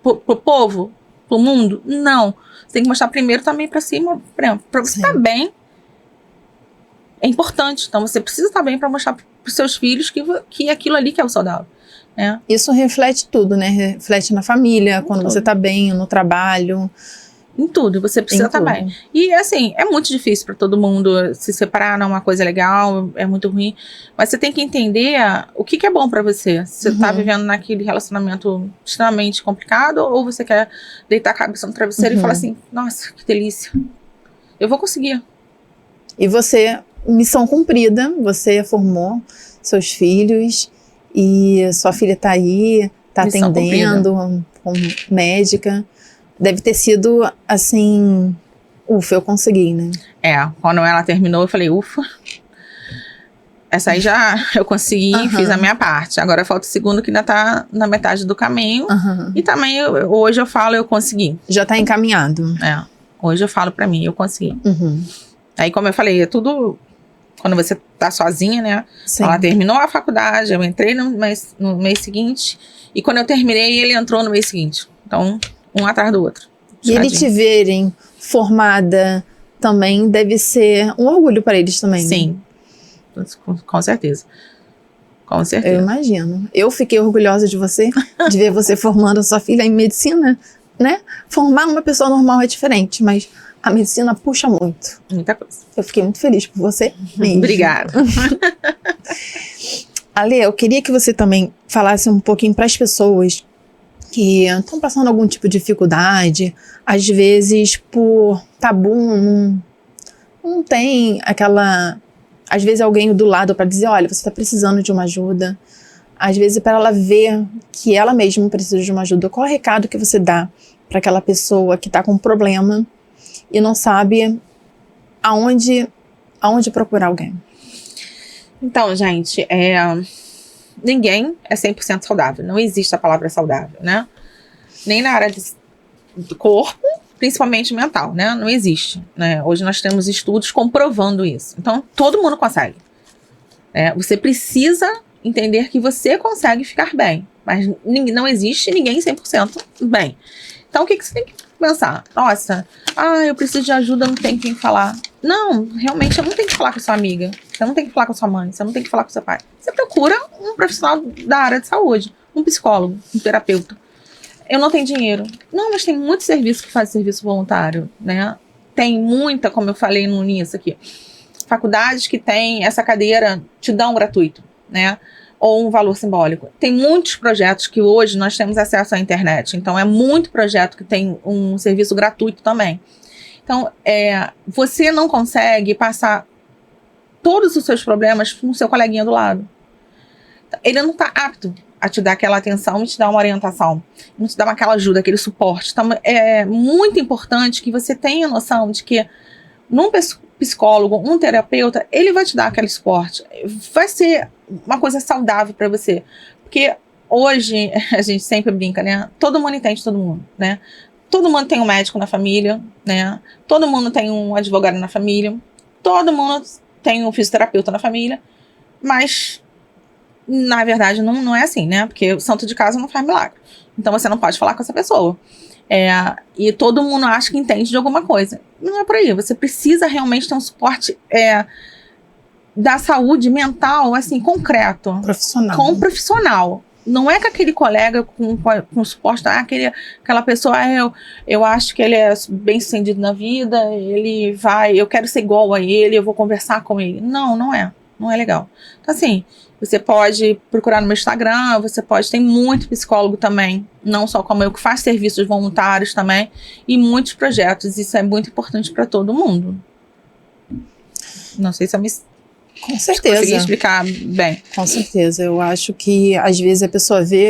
pro povo, pro mundo. Não. Você tem que mostrar primeiro também para si, para você estar bem. É importante. Então você precisa estar bem para mostrar para os seus filhos que aquilo ali que é o saudável. Né? Isso reflete tudo, né? Reflete na família, quando você tá bem, no trabalho. Em tudo, você precisa estar bem. E assim, é muito difícil para todo mundo se separar, não é uma coisa legal, é muito ruim. Mas você tem que entender o que é bom para você. Se você tá vivendo naquele relacionamento extremamente complicado, ou você quer deitar a cabeça no travesseiro e falar assim, nossa, que delícia. Eu vou conseguir. E você, missão cumprida, você formou seus filhos e sua filha tá aí, tá Missão atendendo como médica. Deve ter sido, assim, ufa, eu consegui, né? Quando ela terminou, eu falei, ufa. Essa aí já eu consegui, fiz a minha parte. Agora falta o segundo que ainda tá na metade do caminho. E também, hoje eu falo, eu consegui. Já tá encaminhado. Hoje eu falo pra mim, eu consegui. Aí, como eu falei, é tudo... Quando você tá sozinha, né? Sim. Ela terminou a faculdade, eu entrei no mês seguinte. E quando eu terminei, ele entrou no mês seguinte. Então... um atrás do outro. E eles te verem formada também deve ser um orgulho para eles também, Sim. Né? Com certeza. Com certeza. Eu imagino. Eu fiquei orgulhosa de você, de ver você formando a sua filha em medicina, né? Formar uma pessoa normal é diferente, mas a medicina puxa muito. Muita coisa. Eu fiquei muito feliz por você mesmo. Obrigada. Ale, eu queria que você também falasse um pouquinho para as pessoas que estão passando algum tipo de dificuldade, às vezes por tabu, não tem aquela... Às vezes alguém do lado para dizer, olha, você está precisando de uma ajuda. Às vezes para ela ver que ela mesma precisa de uma ajuda. Qual é o recado que você dá para aquela pessoa que está com um problema e não sabe aonde procurar alguém? Então, gente, ninguém é 100% saudável. Não existe a palavra saudável, né? Nem na área do corpo, principalmente mental, né? Não existe, né? Hoje nós temos estudos comprovando isso. Então, todo mundo consegue. Você precisa entender que você consegue ficar bem. Mas não existe ninguém 100% bem. Então, o que você tem que pensar? Nossa, eu preciso de ajuda, não tem quem falar. Não, realmente, você não tem que falar com a sua amiga. Você não tem que falar com a sua mãe. Você não tem que falar com o seu pai. Você procura um profissional da área de saúde. Um psicólogo, um terapeuta. Eu não tenho dinheiro. Não, mas tem muito serviço que faz serviço voluntário, né? Tem muita, como eu falei no início aqui, faculdades que tem essa cadeira, te dão gratuito, né? Ou um valor simbólico. Tem muitos projetos que hoje nós temos acesso à internet. Então, é muito projeto que tem um serviço gratuito também. Então, você não consegue passar todos os seus problemas para o seu coleguinha do lado. Ele não está apto a te dar aquela atenção e te dar uma orientação, não te dar aquela ajuda, aquele suporte. Então, é muito importante que você tenha noção de que num psicólogo, um terapeuta, ele vai te dar aquele suporte. Vai ser uma coisa saudável para você. Porque hoje, a gente sempre brinca, né? Todo mundo entende todo mundo, né? Todo mundo tem um médico na família, né? Todo mundo tem um advogado na família. Todo mundo tem um fisioterapeuta na família. Mas, na verdade, não é assim, né? Porque o santo de casa não faz milagre. Então, você não pode falar com essa pessoa. E todo mundo acha que entende de alguma coisa. Não é por aí. Você precisa realmente ter um suporte da saúde mental, assim, concreto. Profissional. Com um profissional. Não é com aquele colega com suporte, aquela pessoa, eu acho que ele é bem sucedido na vida, eu quero ser igual a ele, eu vou conversar com ele. Não é legal. Então, assim, você pode procurar no meu Instagram, tem muito psicólogo também, não só como eu, que faz serviços voluntários também, e muitos projetos, isso é muito importante para todo mundo. Não sei se eu me... Com certeza. Consegui explicar bem. Com certeza. Eu acho que, às vezes, a pessoa vê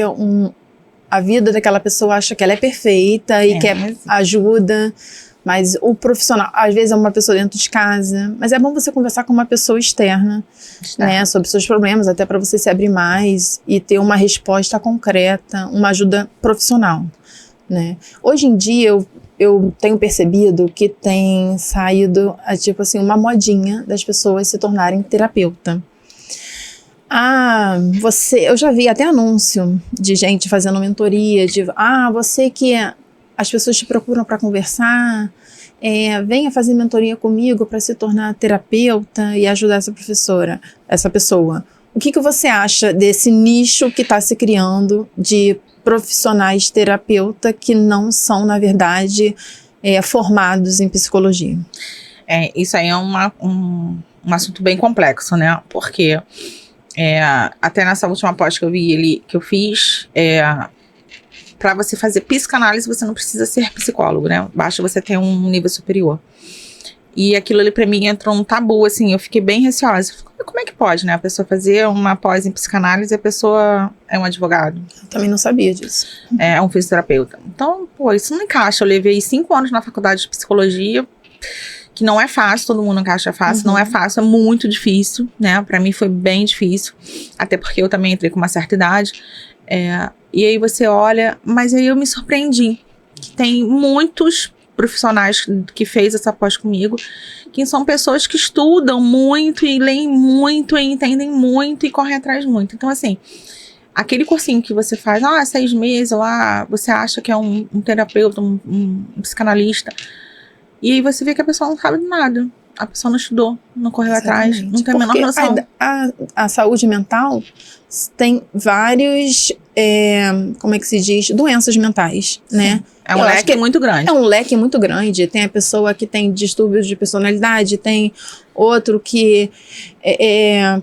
a vida daquela pessoa, acha que ela é perfeita e quer ajuda, Mas o profissional, às vezes é uma pessoa dentro de casa, mas é bom você conversar com uma pessoa externa, né, sobre seus problemas, até para você se abrir mais e ter uma resposta concreta, uma ajuda profissional, né. Hoje em dia eu tenho percebido que tem saído, tipo assim, uma modinha das pessoas se tornarem terapeuta. Eu já vi até anúncio de gente fazendo mentoria, você que as pessoas te procuram para conversar, venha fazer mentoria comigo para se tornar terapeuta e ajudar essa pessoa. O que você acha desse nicho que está se criando de profissionais terapeuta que não são, na verdade, formados em psicologia? Isso aí é um assunto bem complexo, né? Porque até nessa última pós que eu fiz, para você fazer psicanálise, você não precisa ser psicólogo, né? Basta você ter um nível superior. E aquilo ali pra mim entrou um tabu, assim, eu fiquei bem receosa. Como é que pode, né? A pessoa fazer uma pós em psicanálise e a pessoa é um advogado. Eu também não sabia disso. É um fisioterapeuta. Então, isso não encaixa. Eu levei 5 anos na faculdade de psicologia, que não é fácil, todo mundo acha fácil, não é fácil, é muito difícil, né? Pra mim foi bem difícil, até porque eu também entrei com uma certa idade. E aí você olha, mas aí eu me surpreendi, que tem muitos profissionais que fez essa pós comigo, que são pessoas que estudam muito e leem muito e entendem muito e correm atrás muito. Então, assim, aquele cursinho que você faz, 6 meses lá, você acha que é um terapeuta, um psicanalista, e aí você vê que a pessoa não sabe de nada. A pessoa não estudou, não correu atrás, não tem a menor noção. A saúde mental tem vários, como é que se diz? Doenças mentais, né? É um leque muito grande. É um leque muito grande. Tem a pessoa que tem distúrbios de personalidade, tem outro que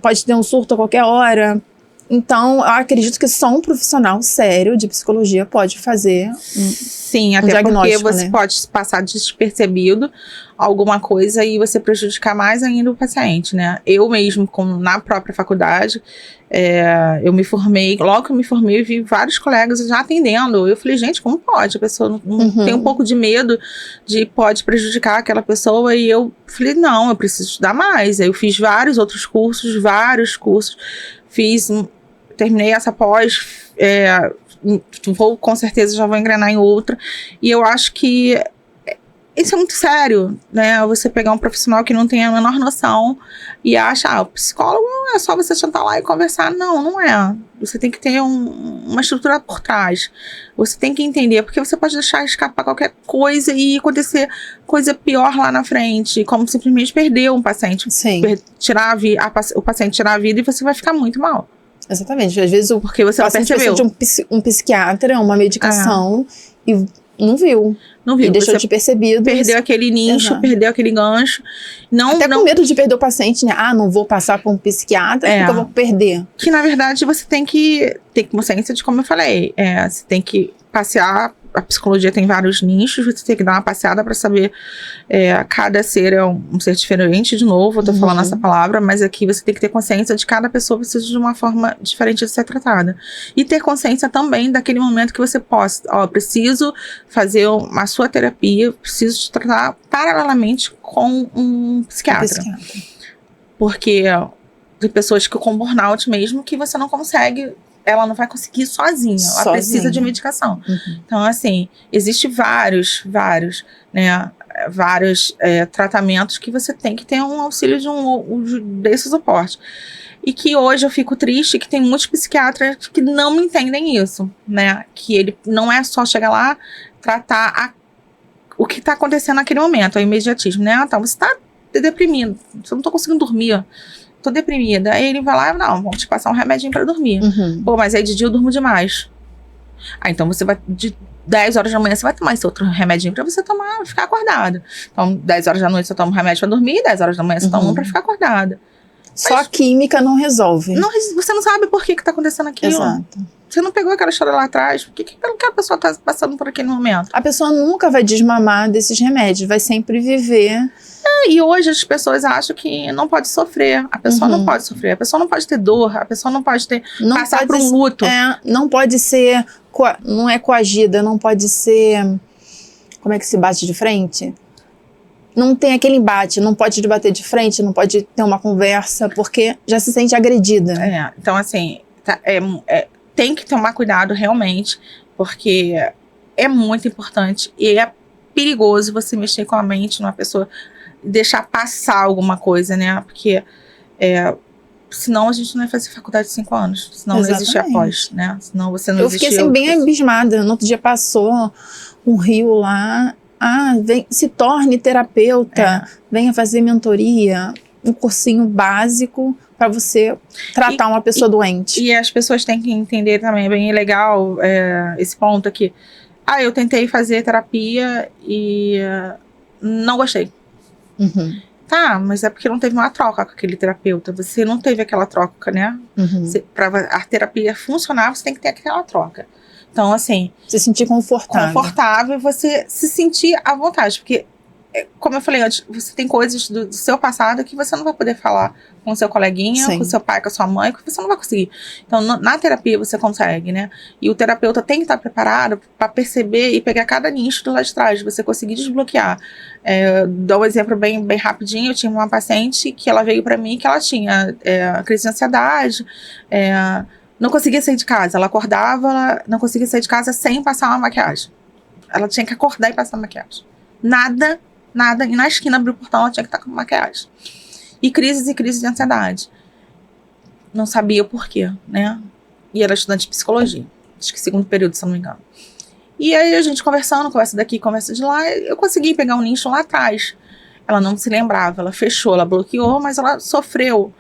pode ter um surto a qualquer hora. Então, eu acredito que só um profissional sério de psicologia pode fazer Sim, até porque você pode passar despercebido alguma coisa e você prejudicar mais ainda o paciente, né? Eu mesmo, na própria faculdade, eu me formei, logo que eu me formei, eu vi vários colegas já atendendo. Eu falei, gente, como pode? A pessoa não tem um pouco de medo de pode prejudicar aquela pessoa, e eu falei, não, eu preciso estudar mais. Aí eu fiz vários outros cursos, terminei essa pós, com certeza já vou engrenar em outra, e eu acho que isso é muito sério, né? Você pegar um profissional que não tem a menor noção e acha, o psicólogo é só você sentar lá e conversar. Não é. Você tem que ter uma estrutura por trás. Você tem que entender, porque você pode deixar escapar qualquer coisa e acontecer coisa pior lá na frente, como simplesmente perder um paciente. Sim. O paciente tirar a vida e você vai ficar muito mal. Exatamente. Às vezes porque você não percebeu. Precisa de um psiquiatra, uma medicação, e não viu. E deixou de percebido. Perdeu aquele nicho, perdeu aquele gancho. Com medo de perder o paciente, né? Não vou passar por um psiquiatra, porque eu vou perder. Que, na verdade, você tem que ter consciência de, como eu falei, você tem que passear. A psicologia tem vários nichos, você tem que dar uma passeada para saber, cada ser é um ser diferente, de novo, eu tô falando essa palavra, mas aqui você tem que ter consciência de cada pessoa precisa de uma forma diferente de ser tratada. E ter consciência também daquele momento que você possa, preciso fazer a sua terapia, preciso te tratar paralelamente com um psiquiatra. Porque tem pessoas que com burnout mesmo, que você não consegue, ela não vai conseguir sozinha. Ela precisa de medicação. Então, assim, existe vários, né, tratamentos que você tem que ter um auxílio desse suporte. E que hoje eu fico triste que tem muitos psiquiatras que não entendem isso, né? Que ele não é só chegar lá, tratar o que está acontecendo naquele momento, o imediatismo, né? Então, você está deprimido, você não está conseguindo dormir. Tô deprimida. Aí ele vai lá, vamos te passar um remedinho pra dormir. Pô, mas aí de dia eu durmo demais. Então você vai, de 10 horas da manhã, você vai tomar esse outro remedinho pra você tomar, ficar acordado. Então, 10 horas da noite você toma um remédio pra dormir, 10 horas da manhã você toma um pra ficar acordada. Só a química não resolve. Você não sabe por que tá acontecendo aquilo. Exato. Você não pegou aquela história lá atrás? Por que a pessoa tá passando por aquele momento? A pessoa nunca vai desmamar desses remédios, vai sempre viver. E hoje as pessoas acham que não pode sofrer. A pessoa não pode sofrer. A pessoa não pode ter dor. A pessoa não pode passar por um luto. Não pode ser, não é coagida, não pode ser, como é que se bate de frente? não tem aquele embate, não pode debater de frente, não pode ter uma conversa, porque já se sente agredida. Então assim, tem que tomar cuidado realmente, porque é muito importante e é perigoso você mexer com a mente de uma pessoa, deixar passar alguma coisa, né? Porque senão a gente não ia fazer faculdade de 5 anos, senão não existia pós, né? Senão você não existia. Eu fiquei assim bem abismada. No outro dia passou um rio lá, se torne terapeuta, venha fazer mentoria, um cursinho básico para você tratar uma pessoa doente. E as pessoas têm que entender também, é bem legal esse ponto aqui. Eu tentei fazer terapia e não gostei. Uhum. Tá, mas é porque não teve uma troca com aquele terapeuta. Você não teve aquela troca, né? Uhum. Para a terapia funcionar, você tem que ter aquela troca. Então, assim... Se sentir confortável. Confortável e você se sentir à vontade. Porque, como eu falei antes, você tem coisas do seu passado que você não vai poder falar com o seu coleguinha, Sim. com o seu pai, com a sua mãe, que você não vai conseguir. Então, na terapia você consegue, né? E o terapeuta tem que estar preparado para perceber e pegar cada nicho do lado de trás, você conseguir desbloquear. Dou um exemplo bem rapidinho. Eu tinha uma paciente que ela veio para mim que ela tinha crise de ansiedade, não conseguia sair de casa. Ela acordava, ela não conseguia sair de casa sem passar uma maquiagem. Ela tinha que acordar e passar maquiagem. Nada. E na esquina abriu o portão, ela tinha que estar com maquiagem. E crises de ansiedade. Não sabia o porquê, né? E era estudante de psicologia. Acho que 2º período, se eu não me engano. E aí a gente conversando, conversa daqui, conversa de lá, eu consegui pegar um nicho lá atrás. Ela não se lembrava, ela fechou, ela bloqueou, mas ela sofreu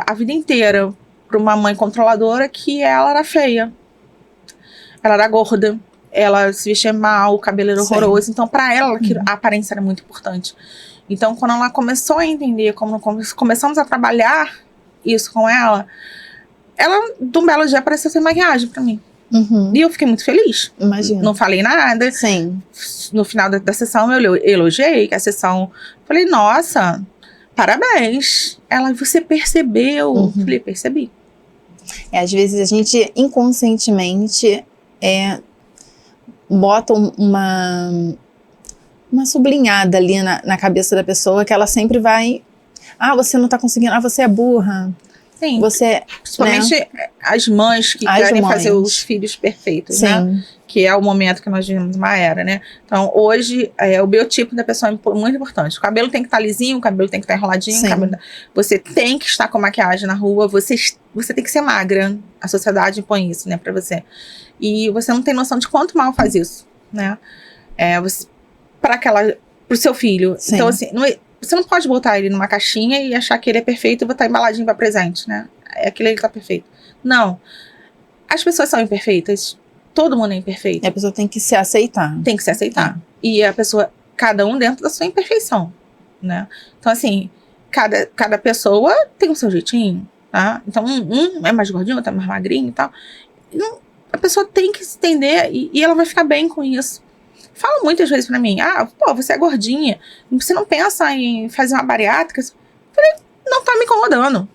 a vida inteira por uma mãe controladora que ela era feia. Ela era gorda, ela se vestia mal, o cabelo era horroroso. Então, para ela, a aparência era muito importante. Então, quando ela começou a entender, começamos a trabalhar isso com ela, de um belo dia, apareceu sem maquiagem pra mim. Uhum. E eu fiquei muito feliz. Imagina. Não falei nada. Sim. No final da sessão, eu elogiei a sessão. Falei, nossa, parabéns. Ela, você percebeu? Uhum. Falei, percebi. Às vezes a gente inconscientemente bota uma sublinhada ali na cabeça da pessoa que ela sempre vai... você não tá conseguindo. Você é burra. Sim. Você, principalmente, né? As mães que querem fazer os filhos perfeitos, Sim. né? Que é o momento que nós vivemos uma era, né? Então, hoje, o biotipo da pessoa é muito importante. O cabelo tem que estar lisinho, o cabelo tem que estar enroladinho. Você tem que estar com maquiagem na rua, você tem que ser magra. A sociedade impõe isso, né, pra você. E você não tem noção de quanto mal faz isso, né? Pro seu filho. Sim. Então, assim, você não pode botar ele numa caixinha e achar que ele é perfeito e botar embaladinho pra presente, né? Aquilo ele tá perfeito. Não. As pessoas são imperfeitas. Todo mundo é imperfeito. E a pessoa tem que se aceitar. Tem que se aceitar. E a pessoa, cada um dentro da sua imperfeição, né? Então, assim, cada pessoa tem o seu jeitinho, tá? Então, um é mais gordinho, outro é mais magrinho e tal. A pessoa tem que se entender e ela vai ficar bem com isso. Falam muitas vezes pra mim, você é gordinha, você não pensa em fazer uma bariátrica? Eu falei, não tá me incomodando.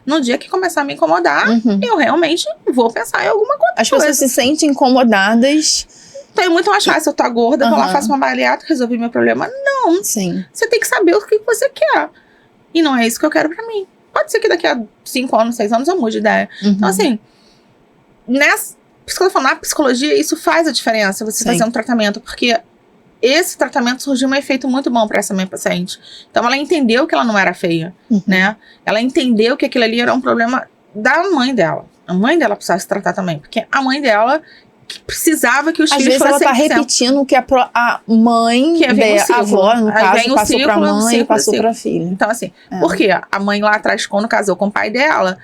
No dia que começar a me incomodar, eu realmente vou pensar em alguma coisa. As pessoas se sentem incomodadas. Então é muito mais fácil eu estar gorda, vou lá, faço uma bariátrica, resolver meu problema. Não. Sim. Você tem que saber o que você quer. E não é isso que eu quero pra mim. Pode ser que daqui a 5 anos, 6 anos eu mude de ideia. Então, assim, na psicologia, isso faz a diferença, você fazer um tratamento, porque esse tratamento surgiu um efeito muito bom para essa minha paciente. Então, ela entendeu que ela não era feia, né? Ela entendeu que aquilo ali era um problema da mãe dela. A mãe dela precisava se tratar também, porque a mãe dela que precisava que os às filhos vezes fossem... Às vezes ela tá repetindo o que a mãe, a avó, no caso, passou pra mãe e passou pra filha. Então, assim, por quê? A mãe lá atrás, quando casou com o pai dela,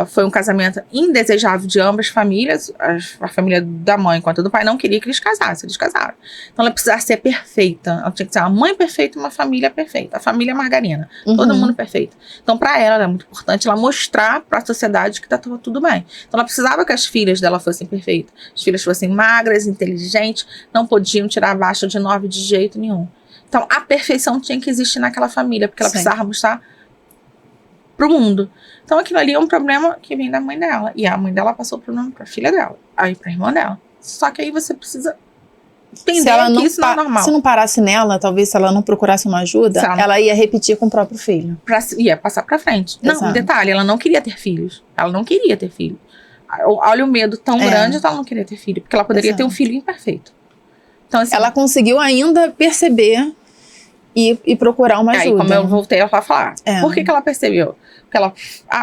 foi um casamento indesejável de ambas famílias. A família da mãe quanto do pai não queria que eles casassem, eles casaram. Então ela precisava ser perfeita. Ela tinha que ser uma mãe perfeita e uma família perfeita. A família margarina. Todo mundo perfeito. Então pra ela era muito importante ela mostrar pra sociedade que tá tudo bem. Então ela precisava que as filhas dela fossem perfeitas. As filhas fossem magras, inteligentes, não podiam tirar abaixo de 9 de jeito nenhum. Então a perfeição tinha que existir naquela família, porque ela precisava mostrar pro mundo. Então aquilo ali é um problema que vem da mãe dela. E a mãe dela passou o problema pra filha dela. Aí pra irmã dela. Só que aí você precisa entender que isso não é normal. Se não parasse nela, talvez se ela não procurasse uma ajuda, ela ia repetir com o próprio filho. Ia passar pra frente. Não, um detalhe, ela não queria ter filhos. Ela não queria ter filho. Olha o medo tão grande que ela não queria ter filho. Porque ela poderia ter um filho imperfeito. Então, assim, ela conseguiu ainda perceber e procurar uma ajuda. Aí, como eu voltei a falar, por que ela percebeu? Porque ela,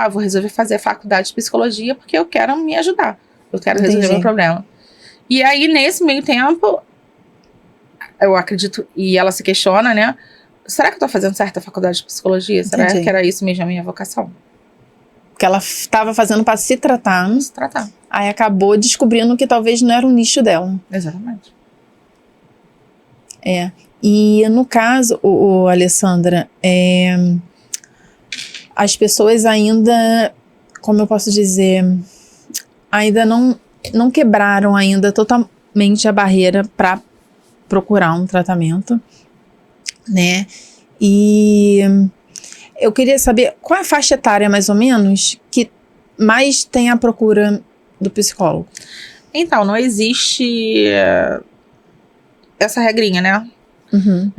vou resolver fazer a faculdade de psicologia porque eu quero me ajudar. Eu quero resolver meu problema. E aí, nesse meio tempo, eu acredito, e ela se questiona, né? Será que eu tô fazendo certa faculdade de psicologia? Será que era isso mesmo a minha vocação? Que ela estava fazendo para se tratar. Se tratar. Aí acabou descobrindo que talvez não era o nicho dela. Exatamente. E no caso, Alessandra, as pessoas ainda, como eu posso dizer, ainda não quebraram ainda totalmente a barreira para procurar um tratamento, né? E eu queria saber qual é a faixa etária, mais ou menos, que mais tem a procura do psicólogo. Então, não existe essa regrinha, né? Uhum.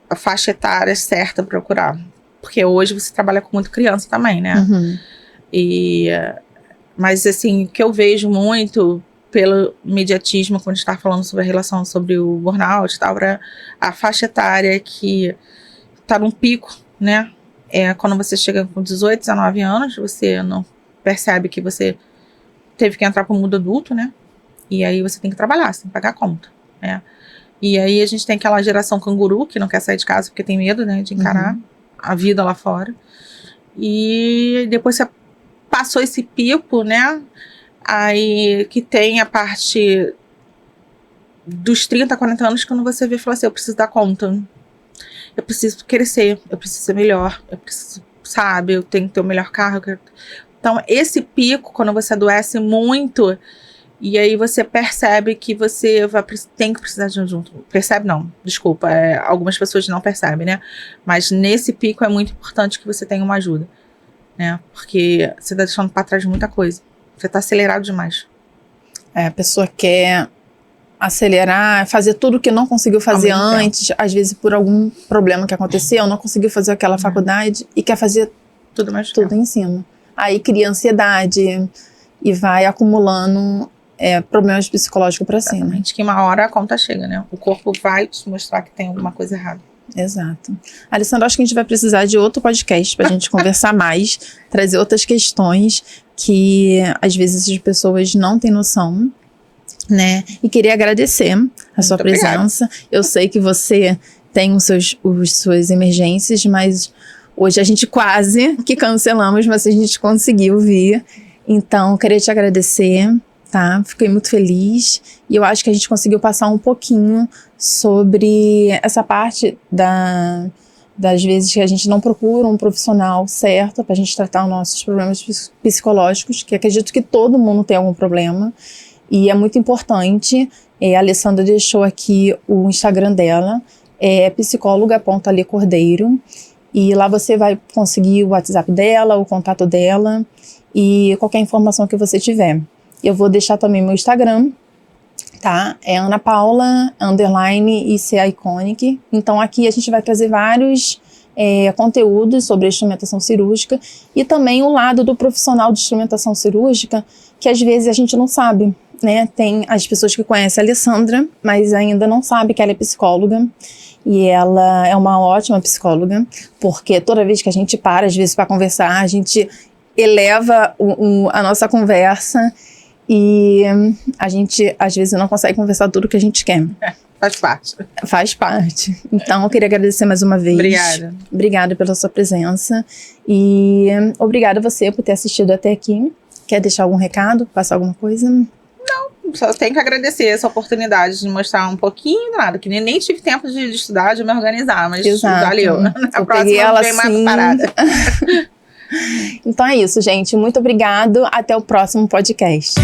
A faixa etária certa para procurar. Porque hoje você trabalha com muito criança também, né? Uhum. Mas, assim, o que eu vejo muito pelo mediatismo, quando a gente está falando sobre a relação sobre o burnout e tal, a faixa etária que está num pico, né? Quando você chega com 18, 19 anos, você não percebe que você teve que entrar para o mundo adulto, né? E aí você tem que trabalhar, você tem que pagar a conta, né? E aí a gente tem aquela geração canguru, que não quer sair de casa porque tem medo, né? De encarar a vida lá fora. E depois você passou esse pico, né? Aí que tem a parte dos 30, 40 anos, quando você vê e fala assim, eu preciso dar conta. Eu preciso crescer, eu preciso ser melhor, eu preciso, sabe, eu tenho que ter o melhor carro. Então, esse pico, quando você adoece muito, e aí você percebe que você tem que precisar de um junto. Percebe não, desculpa, algumas pessoas não percebem, né? Mas nesse pico é muito importante que você tenha uma ajuda, né? Porque você está deixando para trás muita coisa. Você está acelerado demais. A pessoa quer acelerar, fazer tudo que não conseguiu fazer antes, às vezes por algum problema que aconteceu, não conseguiu fazer aquela faculdade e quer fazer tudo em cima. Aí cria ansiedade e vai acumulando problemas psicológicos para cima. Exatamente, que uma hora a conta chega, né? O corpo vai te mostrar que tem alguma coisa errada. Exato. Alessandra, acho que a gente vai precisar de outro podcast pra gente conversar mais, trazer outras questões que às vezes as pessoas não têm noção, né? E queria agradecer a sua presença. Obrigada. Eu sei que você tem os suas emergências, mas hoje a gente quase que cancelamos, mas a gente conseguiu vir. Então, eu queria te agradecer, tá? Fiquei muito feliz e eu acho que a gente conseguiu passar um pouquinho sobre essa parte das vezes que a gente não procura um profissional certo pra gente tratar os nossos problemas psicológicos, que acredito que todo mundo tem algum problema e é muito importante. A Alessandra deixou aqui o Instagram dela, psicóloga.alecordeiro, e lá você vai conseguir o WhatsApp dela, o contato dela e qualquer informação que você tiver. Eu vou deixar também meu Instagram, tá? É Ana Paula _ICA Iconic. Então aqui a gente vai trazer vários conteúdos sobre a instrumentação cirúrgica e também o lado do profissional de instrumentação cirúrgica, que às vezes a gente não sabe, né? Tem as pessoas que conhecem a Alessandra, mas ainda não sabe que ela é psicóloga. E ela é uma ótima psicóloga, porque toda vez que a gente para, às vezes, para conversar, a gente eleva a nossa conversa e a gente, às vezes, não consegue conversar tudo que a gente quer. Faz parte. Faz parte. Então, eu queria agradecer mais uma vez. Obrigada. Obrigada pela sua presença. E obrigada a você por ter assistido até aqui. Quer deixar algum recado? Passar alguma coisa? Não, só tenho que agradecer essa oportunidade de mostrar um pouquinho de nada, que nem tive tempo de estudar, de me organizar, mas valeu. A próxima ela vem mais parada. Então é isso, gente. Muito obrigado. Até o próximo podcast.